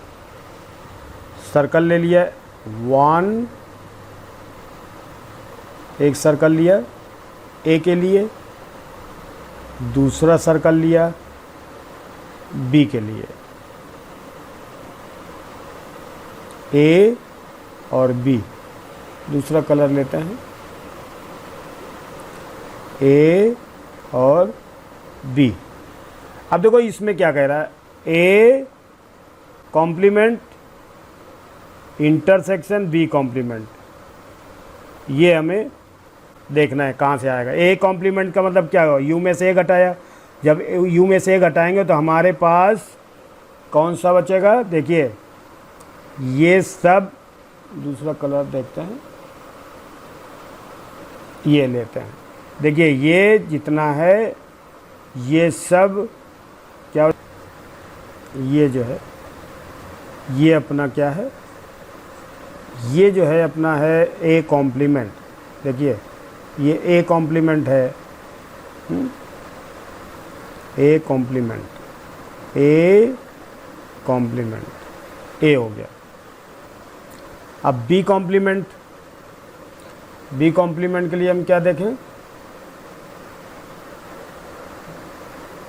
सर्कल ले लिया 1, एक सर्कल लिया ए के लिए, दूसरा सर्कल लिया बी के लिए। ए और बी, दूसरा कलर लेते हैं, ए और बी। अब देखो इसमें क्या कह रहा है, A complement intersection B complement. ये हमें देखना है कहाँ से आएगा। ए कॉम्प्लीमेंट का मतलब क्या होगा? यू में से ए घटाया। जब यू में से ए घटाएंगे तो हमारे पास कौन सा बचेगा? देखिए ये सब, दूसरा कलर देखते हैं, ये लेते हैं। देखिए ये जितना है ये सब क्या, ये जो है ये अपना क्या है, ये जो है अपना है ए कॉम्प्लीमेंट। देखिए ये ए कॉम्प्लीमेंट है, ए कॉम्प्लीमेंट, ए कॉम्प्लीमेंट, ए हो गया। अब बी कॉम्प्लीमेंट, बी कॉम्प्लीमेंट के लिए हम क्या देखें?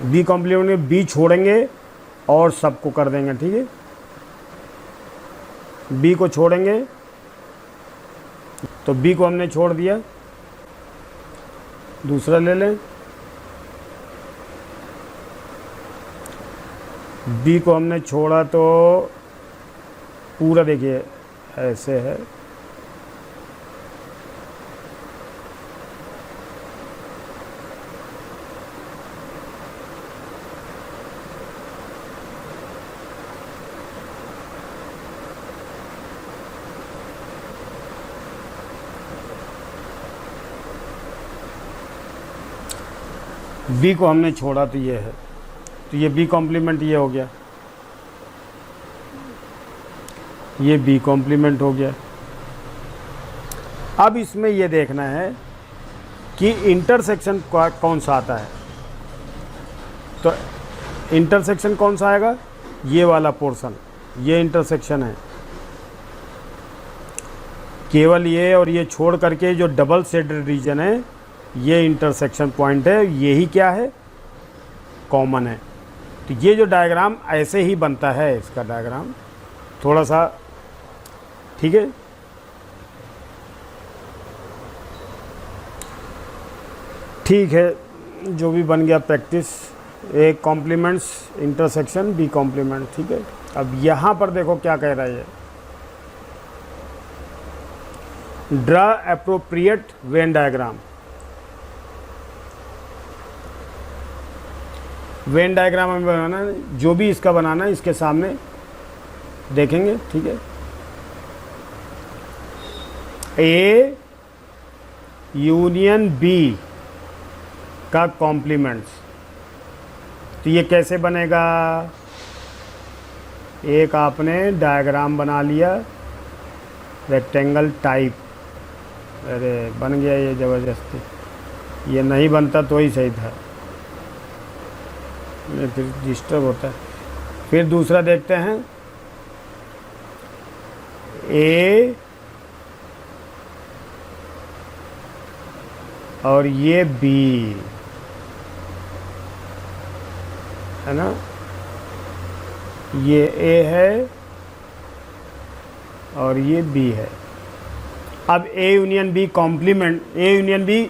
बी कॉम्प्लीमेंट में बी छोड़ेंगे और सबको कर देंगे। ठीक है, बी को छोड़ेंगे तो बी को हमने छोड़ दिया, दूसरा ले लें, बी को हमने छोड़ा तो पूरा देखिए ऐसे है, बी को हमने छोड़ा तो ये है, तो ये बी कॉम्प्लीमेंट ये हो गया, ये बी कॉम्प्लीमेंट हो गया। अब इसमें ये देखना है कि इंटरसेक्शन कौन सा आता है। तो इंटरसेक्शन कौन सा आएगा, ये वाला पोर्शन, ये इंटरसेक्शन है। केवल ये और ये छोड़ करके जो डबल शेडेड रीजन है, ये इंटरसेक्शन पॉइंट है, यही क्या है, कॉमन है। तो ये जो डायग्राम ऐसे ही बनता है, इसका डायग्राम थोड़ा सा, ठीक है। ठीक है, जो भी बन गया प्रैक्टिस, ए कॉम्प्लीमेंट्स इंटरसेक्शन बी कॉम्प्लीमेंट, ठीक है। अब यहाँ पर देखो क्या कह रहा है, draw appropriate Venn diagram. Venn diagram हमें बनाना है, जो भी इसका बनाना है इसके सामने देखेंगे, ठीक है। ए यूनियन बी का कॉम्प्लीमेंट्स, तो ये कैसे बनेगा, एक आपने डायग्राम बना लिया रेक्टेंगल टाइप, अरे बन गया ये ज़बरदस्ती, ये नहीं बनता तो ही सही था, ये फिर डिस्टर्ब होता है। फिर दूसरा देखते हैं, ए और ये बी है ना, ये ए है और ये बी है। अब A union B complement, A union B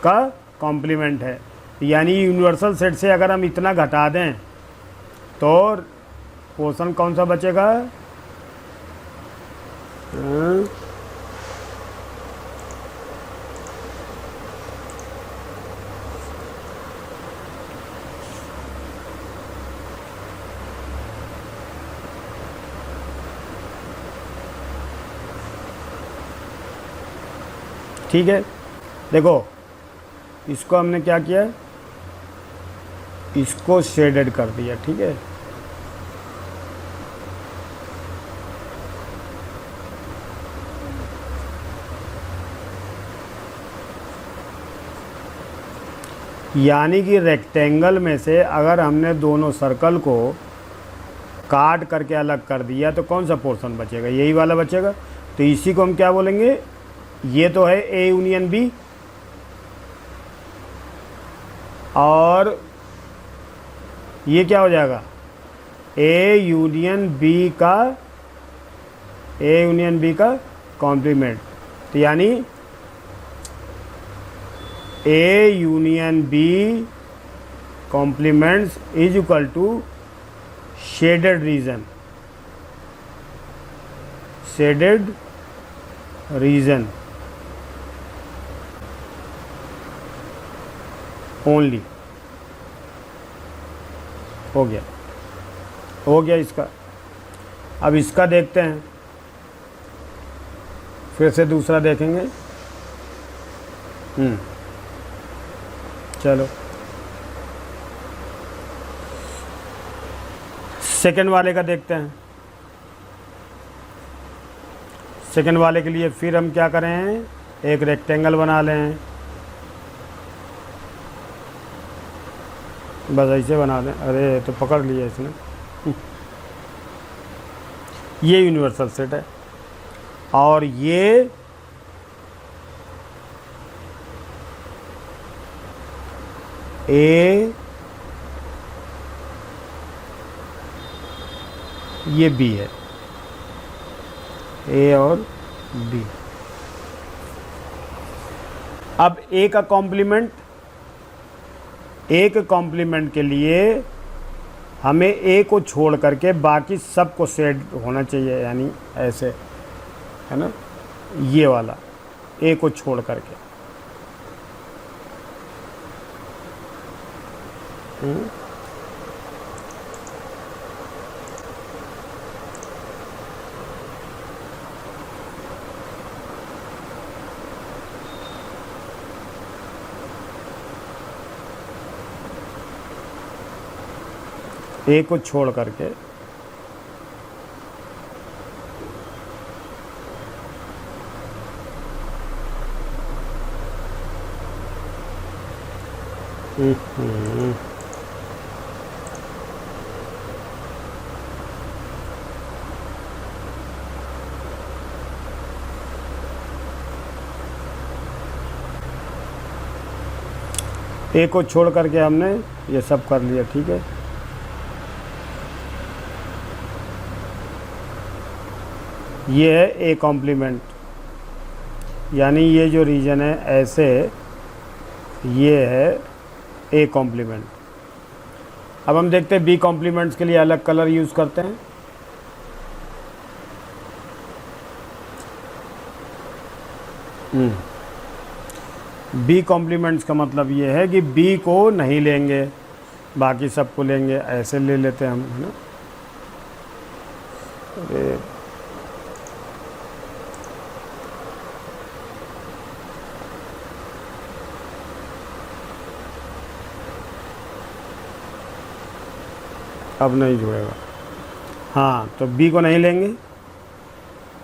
का कॉम्प्लीमेंट है, यानी यूनिवर्सल सेट से अगर हम इतना घटा दें तो पोर्शन कौन सा बचेगा, ठीक है। देखो इसको हमने क्या किया, इसको शेडेड कर दिया, ठीक है। यानी कि रेक्टेंगल में से अगर हमने दोनों सर्कल को काट करके अलग कर दिया तो कौन सा पोर्शन बचेगा, यही वाला बचेगा। तो इसी को हम क्या बोलेंगे, ये तो है ए यूनियन बी, और ये क्या हो जाएगा, ए यूनियन बी का, ए यूनियन बी का कॉम्प्लीमेंट। तो यानी A union B complements is equal to shaded region, shaded region only. हो गया, हो गया इसका। अब इसका देखते हैं, फिर से दूसरा देखेंगे। चलो सेकंड वाले का देखते हैं। सेकंड वाले के लिए फिर हम क्या करें, एक रेक्टेंगल बना लें, बस ऐसे बना दें। अरे तो पकड़ लिया इसने। ये यूनिवर्सल सेट है और ये ए, ये बी है, ए और बी। अब ए का कॉम्प्लीमेंट, ए के कॉम्प्लीमेंट के लिए हमें ए को छोड़ करके बाकी सब को शेड होना चाहिए, यानी ऐसे, है ना, ये वाला ए को छोड़ करके। ए को छोड़ करके ए को छोड़ करके हमने ये सब कर लिया, ठीक है। ये है ए कॉम्प्लीमेंट, यानी ये जो रीजन है ऐसे, ये है ए कॉम्प्लीमेंट। अब हम देखते हैं बी कॉम्प्लीमेंट्स के लिए अलग कलर यूज़ करते हैं। बी कॉम्प्लीमेंट्स का मतलब ये है कि बी को नहीं लेंगे, बाकी सबको लेंगे, ऐसे ले लेते हैं हम, है ना। अरे अब नहीं जुड़ेगा। हाँ, तो बी को नहीं लेंगे,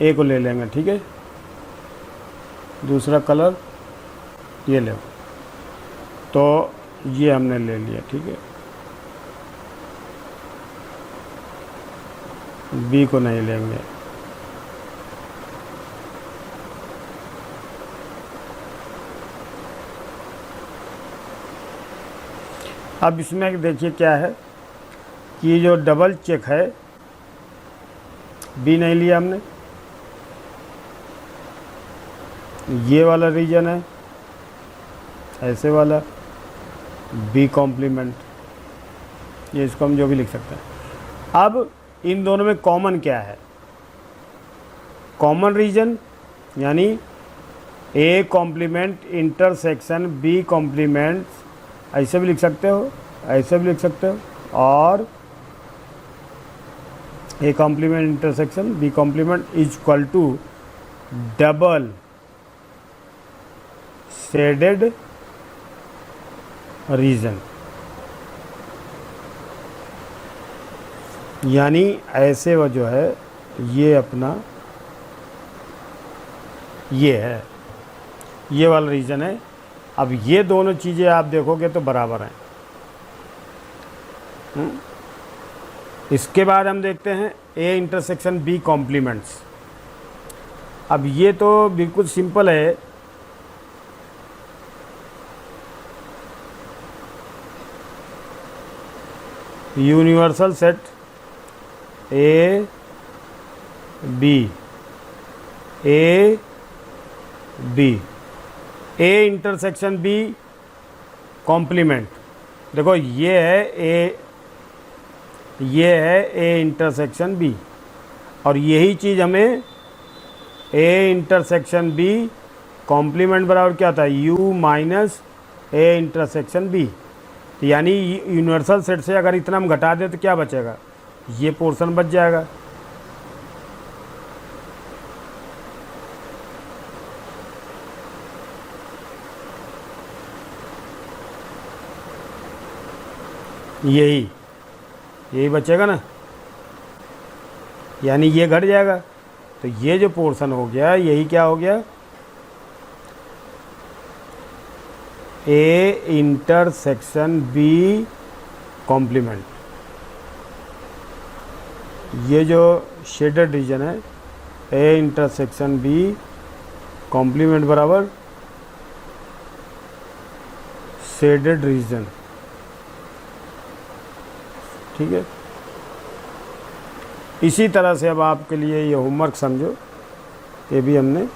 ए को ले लेंगे, ठीक है। दूसरा कलर ये ले, तो ये हमने ले लिया, ठीक है। बी को नहीं लेंगे। अब इसमें देखिए क्या है कि ये जो डबल चेक है, बी नहीं लिया हमने, ये वाला रीजन है ऐसे वाला, बी कॉम्प्लीमेंट, ये इसको हम जो भी लिख सकते हैं। अब इन दोनों में कॉमन क्या है? कॉमन रीजन यानी A complement intersection B complement, ऐसे भी लिख सकते हो, ऐसे भी लिख सकते हो, और A complement intersection B complement is equal to double shaded region, यानी ऐसे वो जो है ये अपना ये है, ये वाला रीजन है। अब ये दोनों चीज़ें आप देखोगे तो बराबर हैं। इसके बाद हम देखते हैं ए इंटरसेक्शन बी कॉम्प्लीमेंट्स। अब ये तो बिल्कुल सिंपल है, universal set A B, A B, A intersection B complement. देखो ये है ए, ये है ए इंटरसेक्शन बी, और यही चीज़ हमें ए इंटरसेक्शन बी कॉम्प्लीमेंट बराबर क्या था, U minus A intersection B. तो यानी यूनिवर्सल सेट से अगर इतना हम घटा दें तो क्या बचेगा, ये पोर्शन बच जाएगा। यही बचेगा ना, यानी ये घट जाएगा। तो ये जो पोर्शन हो गया यही क्या हो गया, ए इंटरसेक्शन बी कॉम्प्लीमेंट। ये जो शेडेड रीजन है ए इंटरसेक्शन बी कॉम्प्लीमेंट बराबर शेडेड रीजन, ठीक है। इसी तरह से अब आपके लिए ये होमवर्क समझो, ये भी हमने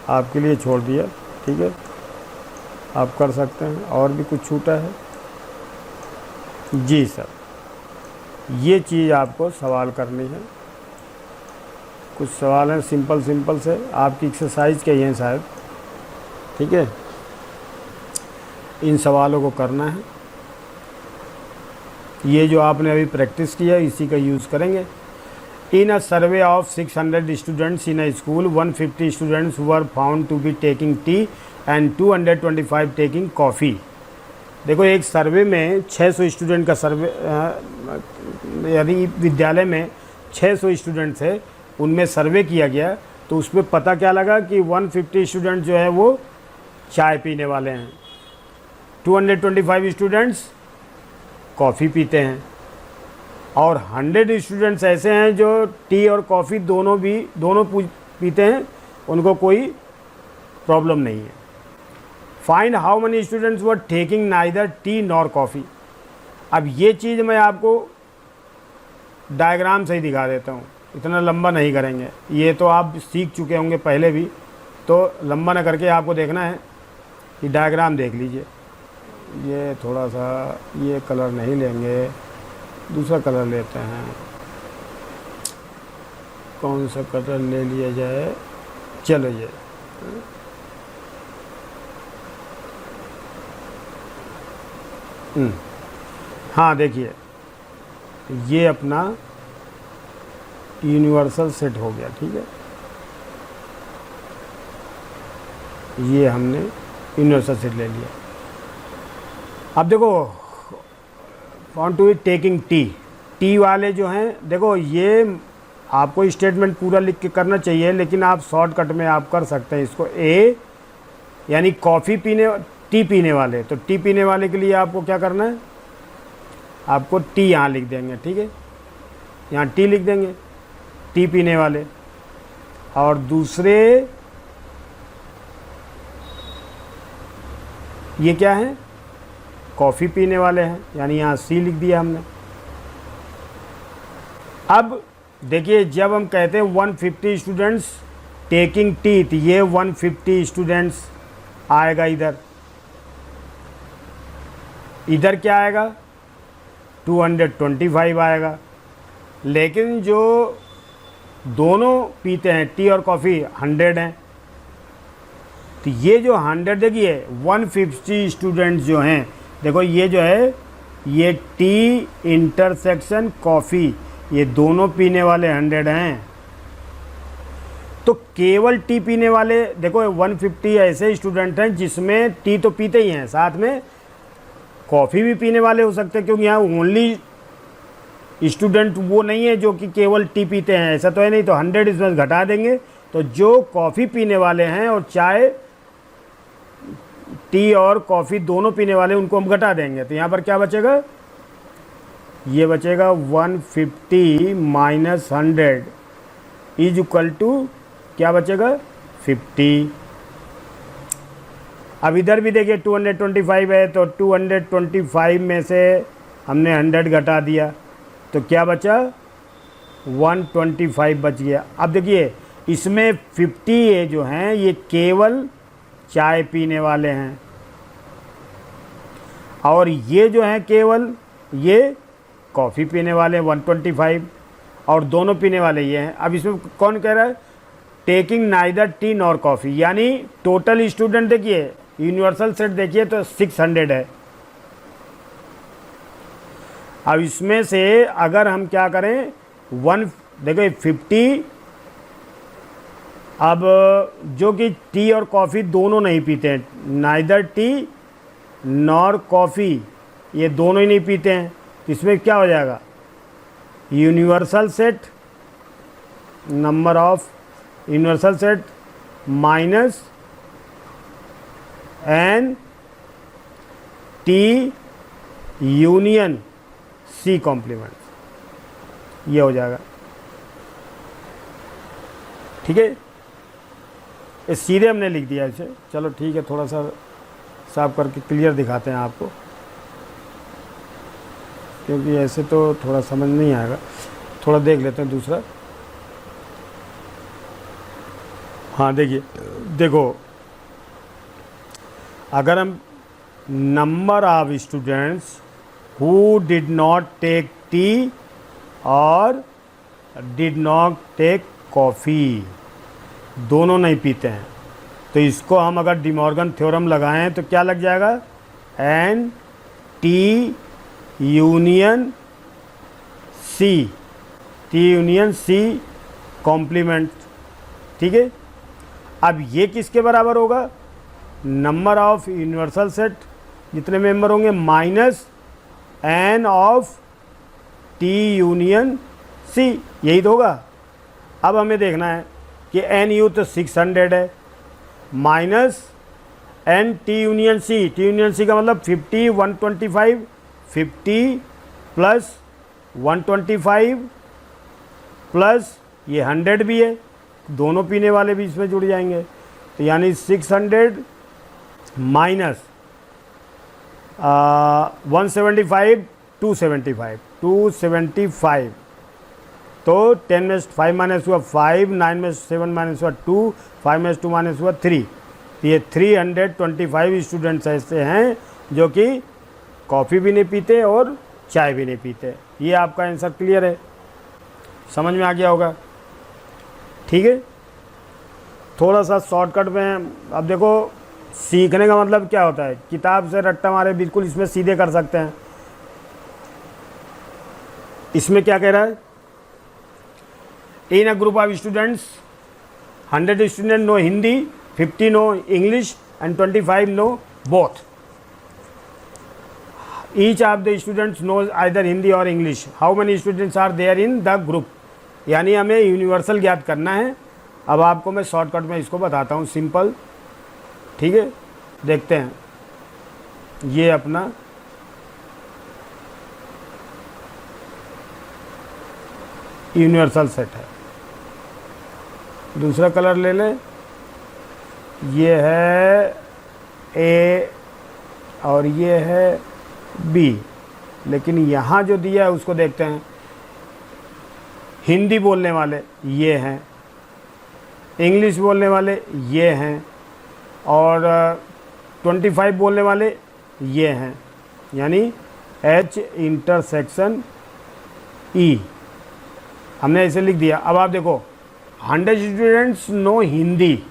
आपके लिए छोड़ दिया, ठीक है। आप कर सकते हैं। और भी कुछ छूटा है? जी सर, ये चीज़ आपको सवाल करनी है। कुछ सवाल हैं सिंपल से, आपकी एक्सरसाइज के ही हैं शायद, ठीक है। इन सवालों को करना है। ये जो आपने अभी प्रैक्टिस किया इसी का यूज़ करेंगे। In a survey of 600 students in a school, 150 students were found to be taking tea and 225 taking coffee. देखो एक सर्वे में 600 स्टूडेंट का सर्वे, यदि विद्यालय में 600 स्टूडेंट्स है, उनमें सर्वे किया गया, तो उसमें पता क्या लगा कि 150 स्टूडेंट जो है वो चाय पीने वाले हैं, 225 स्टूडेंट्स कॉफ़ी पीते हैं, और 100 स्टूडेंट्स ऐसे हैं जो टी और कॉफ़ी दोनों पीते हैं, उनको कोई प्रॉब्लम नहीं है। Find how money students were taking neither T nor coffee. अब ये चीज़ मैं आपको डायग्राम से ही दिखा देता हूँ, इतना लंबा नहीं करेंगे, ये तो आप सीख चुके होंगे पहले भी, तो लंबा ना करके आपको देखना है कि डायग्राम देख लीजिए। ये थोड़ा सा, ये कलर नहीं लेंगे, दूसरा कलर लेते हैं। कौन सा कलर ले लिया जाए, चलो ये हाँ देखिए, ये अपना यूनिवर्सल सेट हो गया, ठीक है, ये हमने यूनिवर्सल सेट ले लिया। अब देखो want to it taking tea वाले जो हैं, देखो ये आपको स्टेटमेंट पूरा लिख के करना चाहिए, लेकिन आप शॉर्टकट में आप कर सकते हैं इसको। ए यानी कॉफ़ी टी पीने वाले, तो टी पीने वाले के लिए आपको क्या करना है, आपको टी यहाँ लिख देंगे, ठीक है, यहाँ टी लिख देंगे, टी पीने वाले। और दूसरे ये क्या है, कॉफ़ी पीने वाले हैं, यानी यहाँ सी लिख दिया हमने। अब देखिए जब हम कहते हैं 150 स्टूडेंट्स टेकिंग टी, तो ये 150 स्टूडेंट्स आएगा इधर क्या आएगा, 225 आएगा। लेकिन जो दोनों पीते हैं टी और कॉफ़ी 100 हैं, तो ये जो 100 देखिए 150 स्टूडेंट्स जो हैं, देखो ये जो है ये टी इंटरसेक्शन कॉफ़ी, ये दोनों पीने वाले 100 हैं। तो केवल टी पीने वाले देखो 150 ऐसे स्टूडेंट हैं जिसमें टी तो पीते ही हैं, साथ में कॉफ़ी भी पीने वाले हो सकते हैं, क्योंकि यहाँ ओनली स्टूडेंट वो नहीं है जो कि केवल टी पीते हैं, ऐसा तो है नहीं। तो 100 इसमें घटा देंगे, तो जो कॉफ़ी पीने वाले हैं और चाय टी और कॉफ़ी दोनों पीने वाले, उनको हम घटा देंगे। तो यहाँ पर क्या बचेगा, ये बचेगा 150 माइनस 100 इज इक्वल टू क्या बचेगा, 50। अब इधर भी देखिए 225 है, तो 225 में से हमने 100 घटा दिया, तो क्या बचा, 125 बच गया। अब देखिए इसमें 50 जो हैं ये केवल चाय पीने वाले हैं, और ये जो हैं केवल ये कॉफ़ी पीने वाले 125, और दोनों पीने वाले ये हैं। अब इसमें कौन कह रहा है, taking neither T nor coffee, यानी टोटल स्टूडेंट देखिए यूनिवर्सल सेट देखिए तो 600 है। अब इसमें से अगर हम क्या करें, देखो 50, अब जो कि टी और कॉफ़ी दोनों नहीं पीते हैं, नाइदर टी नॉर कॉफ़ी, ये दोनों ही नहीं पीते हैं, इसमें क्या हो जाएगा, universal set number of universal set minus N T union C complement, ये हो जाएगा, ठीक है। ये सीधे हमने लिख दिया इसे, चलो ठीक है, थोड़ा सा साफ करके क्लियर दिखाते हैं आपको, क्योंकि ऐसे तो थोड़ा समझ नहीं आएगा। थोड़ा देख लेते हैं दूसरा। हाँ देखिए, देखो अगर हम number of students who did not take tea और डिड नॉट टेक कॉफ़ी, दोनों नहीं पीते हैं, तो इसको हम अगर डिमॉर्गन थ्योरम लगाएं तो क्या लग जाएगा, N T union C, T union C complement, ठीक है। अब ये किसके बराबर होगा, नंबर ऑफ यूनिवर्सल सेट जितने मेंबर होंगे minus N of T union C, यही तो होगा। अब हमें देखना है कि एन यू तो 600 है minus N T union C, T union C का मतलब 50 125, 50 प्लस 125 प्लस ये 100 भी है, दोनों पीने वाले भी इसमें जुड़ जाएंगे, तो यानी 600 माइनस 175 275 तो 10 में 5 माइनस हुआ 5, 9 में 7 माइनस हुआ 2, 5 में 2 माइनस हुआ 3। तो ये 325 स्टूडेंट्स ऐसे हैं जो कि कॉफ़ी भी नहीं पीते और चाय भी नहीं पीते। ये आपका आंसर क्लियर है, समझ में आ गया होगा, ठीक है। थोड़ा सा शॉर्टकट में अब देखो, सीखने का मतलब क्या होता है, किताब से रट्टा मारे बिल्कुल इसमें सीधे कर सकते हैं। इसमें क्या कह रहा है, in a group of students 100 student know Hindi, 50 know English and 25 know both. Each of the students knows either Hindi और English. How many students are there in the group. यानी हमें यूनिवर्सल ज्ञात करना है। अब आपको मैं शॉर्टकट में इसको बताता हूँ, सिंपल, ठीक है। देखते हैं, ये अपना यूनिवर्सल सेट है। दूसरा कलर ले लें, ये है ए और ये है बी, लेकिन यहाँ जो दिया है उसको देखते हैं। हिंदी बोलने वाले ये हैं, इंग्लिश बोलने वाले ये हैं और 25 बोलने वाले ये हैं, यानी H इंटरसेक्शन E हमने ऐसे लिख दिया। अब आप देखो 100 स्टूडेंट्स नो हिंदी,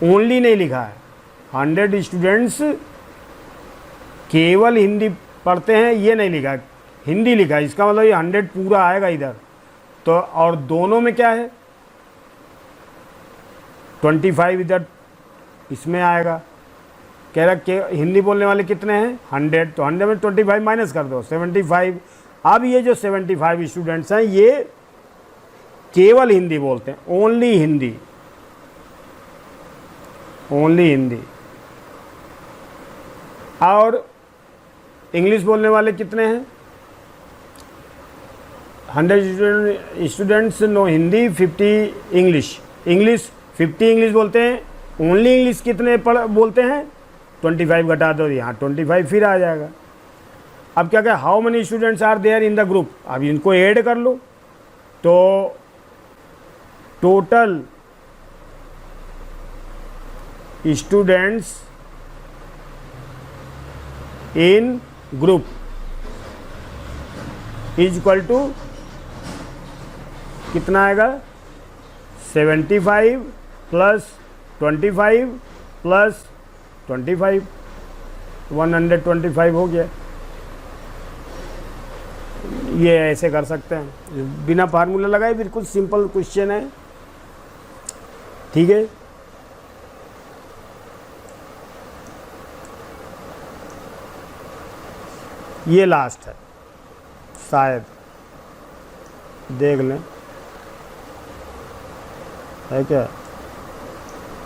ओनली नहीं लिखा है, 100 स्टूडेंट्स केवल हिंदी पढ़ते हैं ये नहीं लिखा है, हिंदी लिखा है। इसका मतलब ये 100 पूरा आएगा इधर तो, और दोनों में क्या है 25 इधर इसमें आएगा। कह रहा कि हिंदी बोलने वाले कितने हैं 100, तो 100 में 25 माइनस कर दो 75। अब ये जो 75 स्टूडेंट्स हैं ये केवल हिंदी बोलते हैं, ओनली हिंदी, ओनली हिंदी। और इंग्लिश बोलने वाले कितने हैं 100 students know Hindi, 50 English, 50 English बोलते हैं। ओनली इंग्लिश कितने बोलते हैं 25 घटा दो, यहाँ 25 फिर आ जाएगा। अब क्या क्या, how many students are there in the group, अब इनको ऐड कर लो तो total students in group is equal to कितना आएगा 75 प्लस 25 प्लस 25, 125 हो गया। ये ऐसे कर सकते हैं बिना फार्मूला लगाए, बिल्कुल सिंपल क्वेश्चन है, ठीक है। ये लास्ट है, शायद देख लें, है क्या,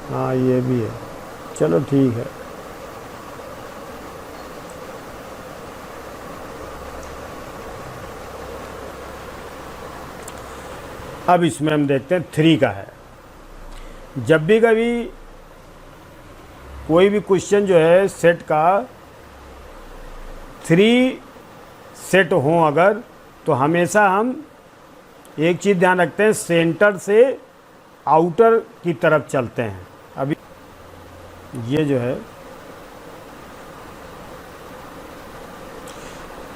हाँ ये भी है, चलो ठीक है। अब इसमें हम देखते हैं 3 का है। जब भी कभी कोई भी क्वेश्चन जो है सेट का 3 सेट हो अगर, तो हमेशा हम एक चीज़ ध्यान रखते हैं, सेंटर से आउटर की तरफ चलते हैं। अभी ये जो है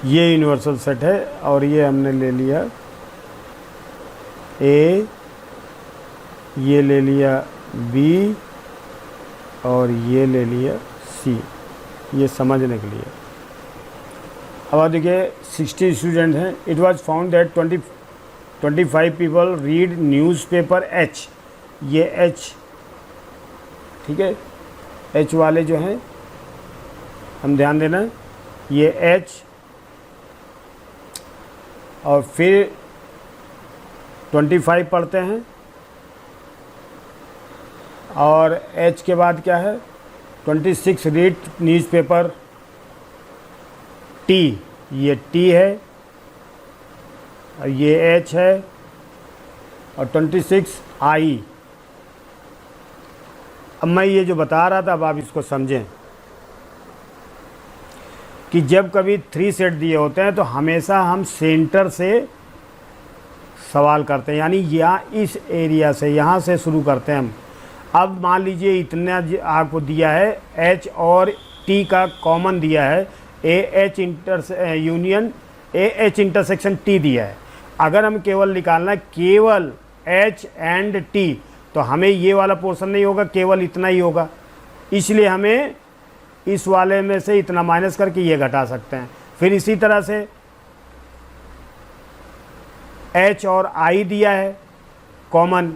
ये यूनिवर्सल सेट है और ये हमने ले लिया ए, ये ले लिया बी और ये ले लिया सी, ये समझने के लिए। अब देखिए 60 स्टूडेंट हैं। It was found that 25 people read newspaper H, ये एच, ठीक है, एच वाले जो हैं हम ध्यान देना, ये H और फिर 25 पढ़ते हैं, और H के बाद क्या है 26 रीड न्यूज़पेपर T, ये T है और ये H है, और 26 I। अब मैं ये जो बता रहा था अब आप इसको समझें कि जब कभी 3 सेट दिए होते हैं तो हमेशा हम सेंटर से सवाल करते हैं, यानी यहाँ इस एरिया से, यहाँ से शुरू करते हैं हम। अब मान लीजिए इतना आपको दिया है, H और T का कॉमन दिया है, AH union AH intersection T दिया है। अगर हम केवल निकालना है केवल H एंड T, तो हमें ये वाला पोर्शन नहीं होगा, केवल इतना ही होगा। इसलिए हमें इस वाले में से इतना माइनस करके ये घटा सकते हैं। फिर इसी तरह से H और I दिया है common,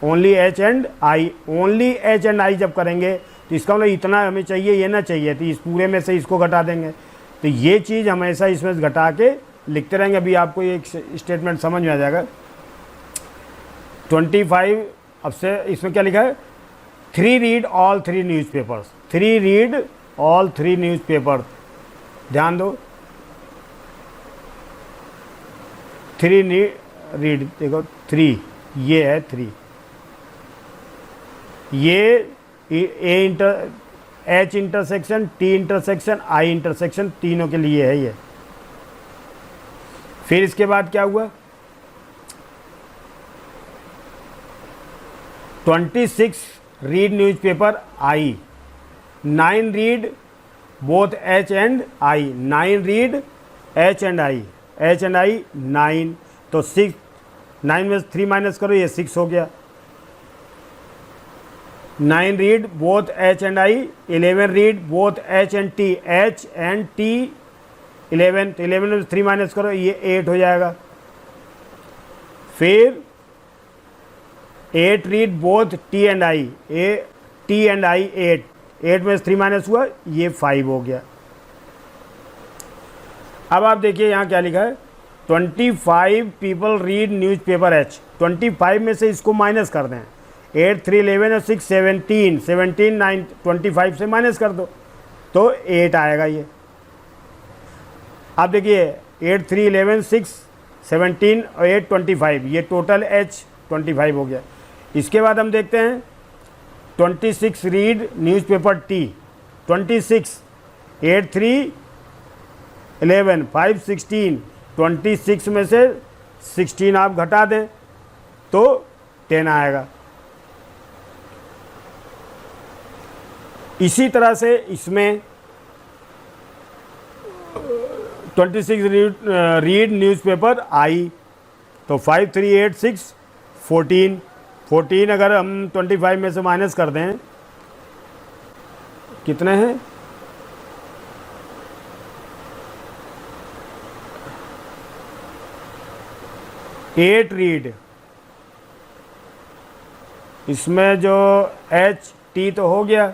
only H and I, only H and I जब करेंगे तो इसका मतलब इतना हमें चाहिए, ये ना चाहिए, तो इस पूरे में से इसको घटा देंगे। तो ये चीज़ हमेशा इसमें घटा के लिखते रहेंगे। अभी आपको ये स्टेटमेंट समझ में आ जाएगा। 25 अब से इसमें क्या लिखा है, 3 read all 3 newspapers, 3 read all 3 newspaper. ध्यान दो, 3 रीड, देखो 3, ये है 3, ये H intersection T intersection I intersection तीनों के लिए है ये। फिर इसके बाद क्या हुआ, 26 read newspaper I, 9 read both H and I, 9 read H and I, H and I 9, तो 6, 9 में 3 माइनस करो, ये 6 हो गया। 9 read both H and I, 11 read both H and T, H and T 11, तो 11 में 3 माइनस करो, ये 8 हो जाएगा। फिर 8 read both T and I, T and I 8, 8 में 3 माइनस हुआ, ये 5 हो गया। अब आप देखिए यहाँ क्या लिखा है, 25 पीपल रीड न्यूज़पेपर H, 25 में से इसको माइनस कर दें, 8 3 11 और 6 17, 17 9 25 से माइनस कर दो तो 8 आएगा ये। आप देखिए 8 3 11 6 17 और 8 25, ये टोटल H 25 हो गया। इसके बाद हम देखते हैं 26 रीड न्यूज़पेपर T, 26, 8 3 11 5 16, 26 में से 16 आप घटा दें तो 10 आएगा। इसी तरह से इसमें 26 रीड न्यूज़पेपर I, तो 5 3 8 6 14, 14 अगर हम 25 में से माइनस कर दें कितने हैं, 8 रीड, इसमें जो H T तो हो गया,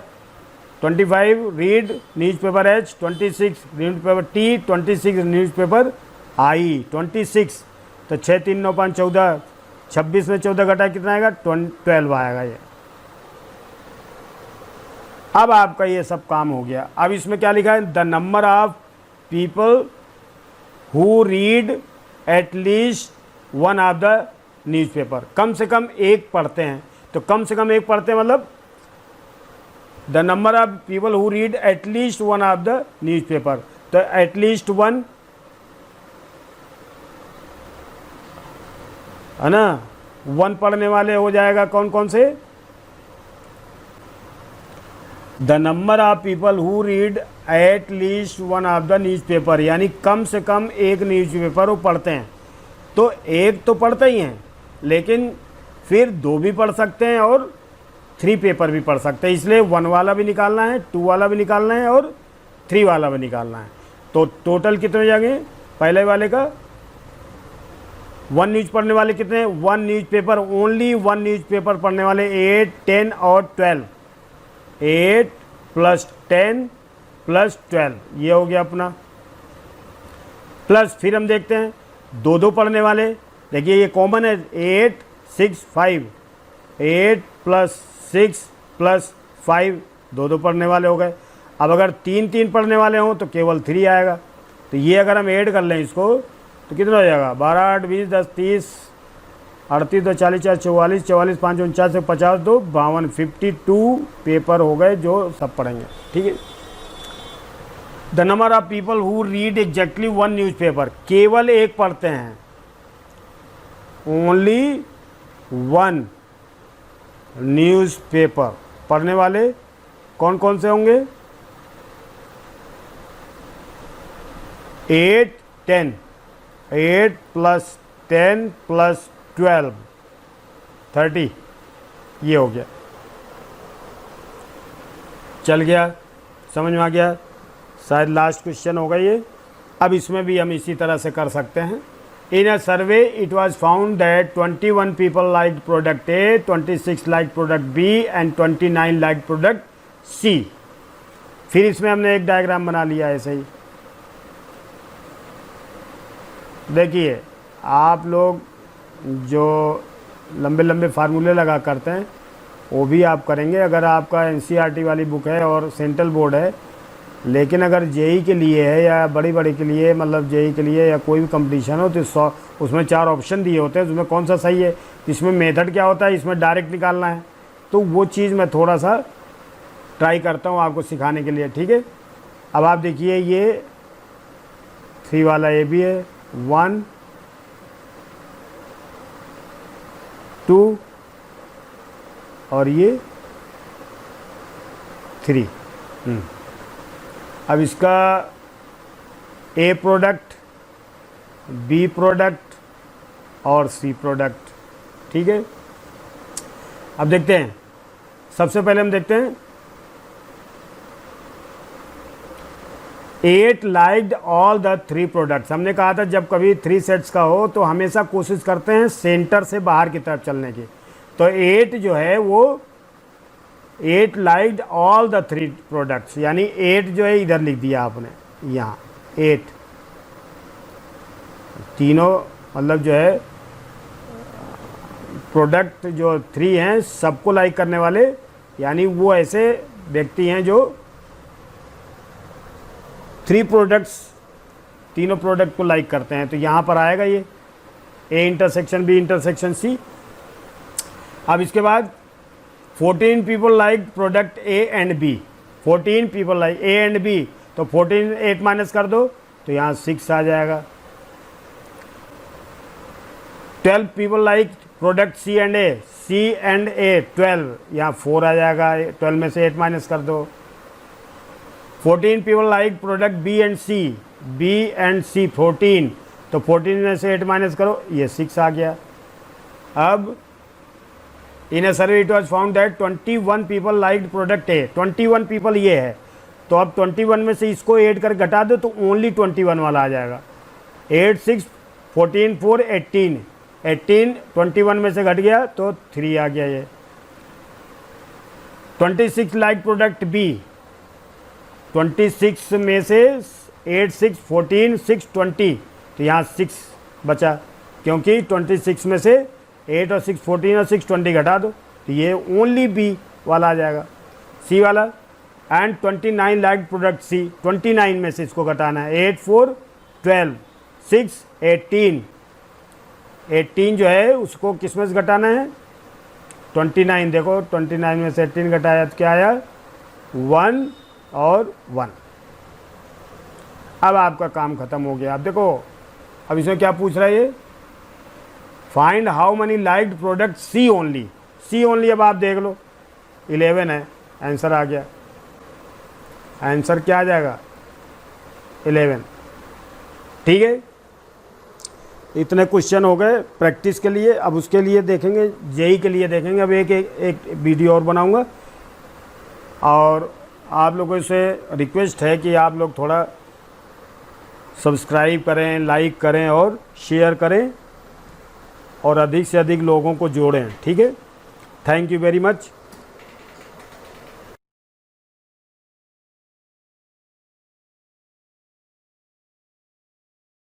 25 read newspaper H, 26 newspaper T, 26 newspaper I, 26, तो 6 3 9 5 14, 26 में 14 घटा कितना आएगा, 12 आएगा ये। अब आपका ये सब काम हो गया। अब इसमें क्या लिखा है, the number of people who read at least one of the newspaper, कम से कम एक पढ़ते हैं, तो कम से कम एक पढ़ते हैं मतलब the number of people who read at least one of the newspaper, तो एटलीस्ट वन है ना, 1 पढ़ने वाले हो जाएगा कौन कौन से, the number of people who read at least one of the newspaper, यानी कम से कम एक न्यूज़पेपर वो पढ़ते हैं। तो एक तो पढ़ते ही हैं, लेकिन फिर 2 भी पढ़ सकते हैं और 3 पेपर भी पढ़ सकते हैं, इसलिए 1 वाला भी निकालना है, 2 वाला भी निकालना है और 3 वाला भी निकालना है। तो टोटल कितने हो जाएंगे, पहले वाले का 1 न्यूज़ पढ़ने वाले कितने, 1 न्यूज़पेपर, ओनली 1 न्यूज़पेपर पढ़ने वाले 8 10 और 12, 8 + 10 प्लस 12, ये हो गया अपना। प्लस फिर हम देखते हैं दो दो पढ़ने वाले, देखिए ये कॉमन है 8 6 5, 8 प्लस 6 प्लस 5 दो दो पढ़ने वाले हो गए। अब अगर 3 3 पढ़ने वाले हों तो केवल 3 आएगा। तो ये अगर हम ऐड कर लें इसको तो कितना हो जाएगा, 12 8 20 10 30 38 2 40 4 44 44 5 49 50 2 52 52 पेपर हो गए जो सब पढ़ेंगे, ठीक है। The number of people who read exactly one news paper, केवल एक पढ़ते हैं, ओनली वन न्यूज पेपर पढ़ने वाले कौन कौन से होंगे, 8 10, 8 प्लस 10 प्लस 12 30, ये हो गया। चल गया, समझ में आ गया, शायद लास्ट क्वेश्चन होगा ये। अब इसमें भी हम इसी तरह से कर सकते हैं। In a survey it was found that 21 people like product A, 26 like product B and 29 like product C. फिर इसमें हमने एक डायग्राम बना लिया ऐसे ही। देखिए आप लोग जो लंबे लंबे फार्मूले लगा करते हैं वो भी आप करेंगे अगर आपका एनसीईआरटी वाली बुक है और सेंट्रल बोर्ड है। लेकिन अगर जेई के लिए है या बड़ी बड़ी के लिए, मतलब जेई के लिए या कोई भी कंपटीशन हो तो उसमें 4 ऑप्शन दिए होते हैं, उसमें कौन सा सही है, इसमें मेथड क्या होता है, इसमें डायरेक्ट निकालना है। तो वो चीज़ मैं थोड़ा सा ट्राई करता हूँ आपको सिखाने के लिए, ठीक है। अब आप देखिए ये 3 वाला ए भी है, 1 2 और ये 3। अब इसका ए प्रोडक्ट, बी प्रोडक्ट और सी प्रोडक्ट, ठीक है। अब देखते हैं, सबसे पहले हम देखते हैं 8 लाइक्ड ऑल द 3 प्रोडक्ट्स। हमने कहा था जब कभी 3 सेट्स का हो तो हमेशा कोशिश करते हैं सेंटर से बाहर की तरफ चलने की। तो 8 जो है वो 8 लाइक्ड ऑल द 3 प्रोडक्ट्स, यानी 8 जो है इधर लिख दिया आपने, यहाँ 8 तीनों मतलब जो है प्रोडक्ट जो 3 हैं सबको लाइक करने वाले, यानी वो ऐसे व्यक्ति हैं जो 3 प्रोडक्ट्स तीनों प्रोडक्ट को लाइक करते हैं। तो यहाँ पर आएगा ये A intersection B intersection C. अब इसके बाद 14 people like product A and B, 14 people like A and B, तो 14 8 माइनस कर दो तो यहाँ 6 आ जाएगा। 12 people like product C and A, C and A 12, यहाँ 4 आ जाएगा। 12 में से 8 माइनस कर दो। 14 people like product B and C, B and C 14, तो 14 में से 8 माइनस करो, ये 6 आ गया। अब in a survey it was found that 21 people liked product A, 21 people ये है, तो अब 21 में से इसको ऐड कर घटा दो तो ओनली 21 वाला आ जाएगा। 8 6 14 4 18, 18 21 में से घट गया तो 3 आ गया ये। 26 लाइक प्रोडक्ट बी, 26 में से 8 6 14 6 20, तो यहाँ 6 बचा, क्योंकि 26 में से 8 और 6 14 और 6 20 घटा दो तो ये ओनली बी वाला आ जाएगा। सी वाला एंड 29 लाइक प्रोडक्ट सी, 29 में से इसको घटाना है। 8 4 12 6 18, 18 जो है उसको किस में से घटाना है, 29। देखो 29 में से 18 घटाया तो क्या आया, 1 और 1। अब आपका काम खत्म हो गया। अब देखो अब इसमें क्या पूछ रहा है ये, find how many liked product C only, C only. अब आप देख लो 11 है, आंसर आ गया। आंसर क्या आ जाएगा, 11, ठीक है। इतने क्वेश्चन हो गए प्रैक्टिस के लिए। अब उसके लिए देखेंगे, जेई के लिए देखेंगे। अब एक वीडियो और बनाऊंगा, और आप लोगों से रिक्वेस्ट है कि आप लोग थोड़ा सब्सक्राइब करें, लाइक करें और शेयर करें, और अधिक से अधिक लोगों को जोड़ें, ठीक है। Thank you very much.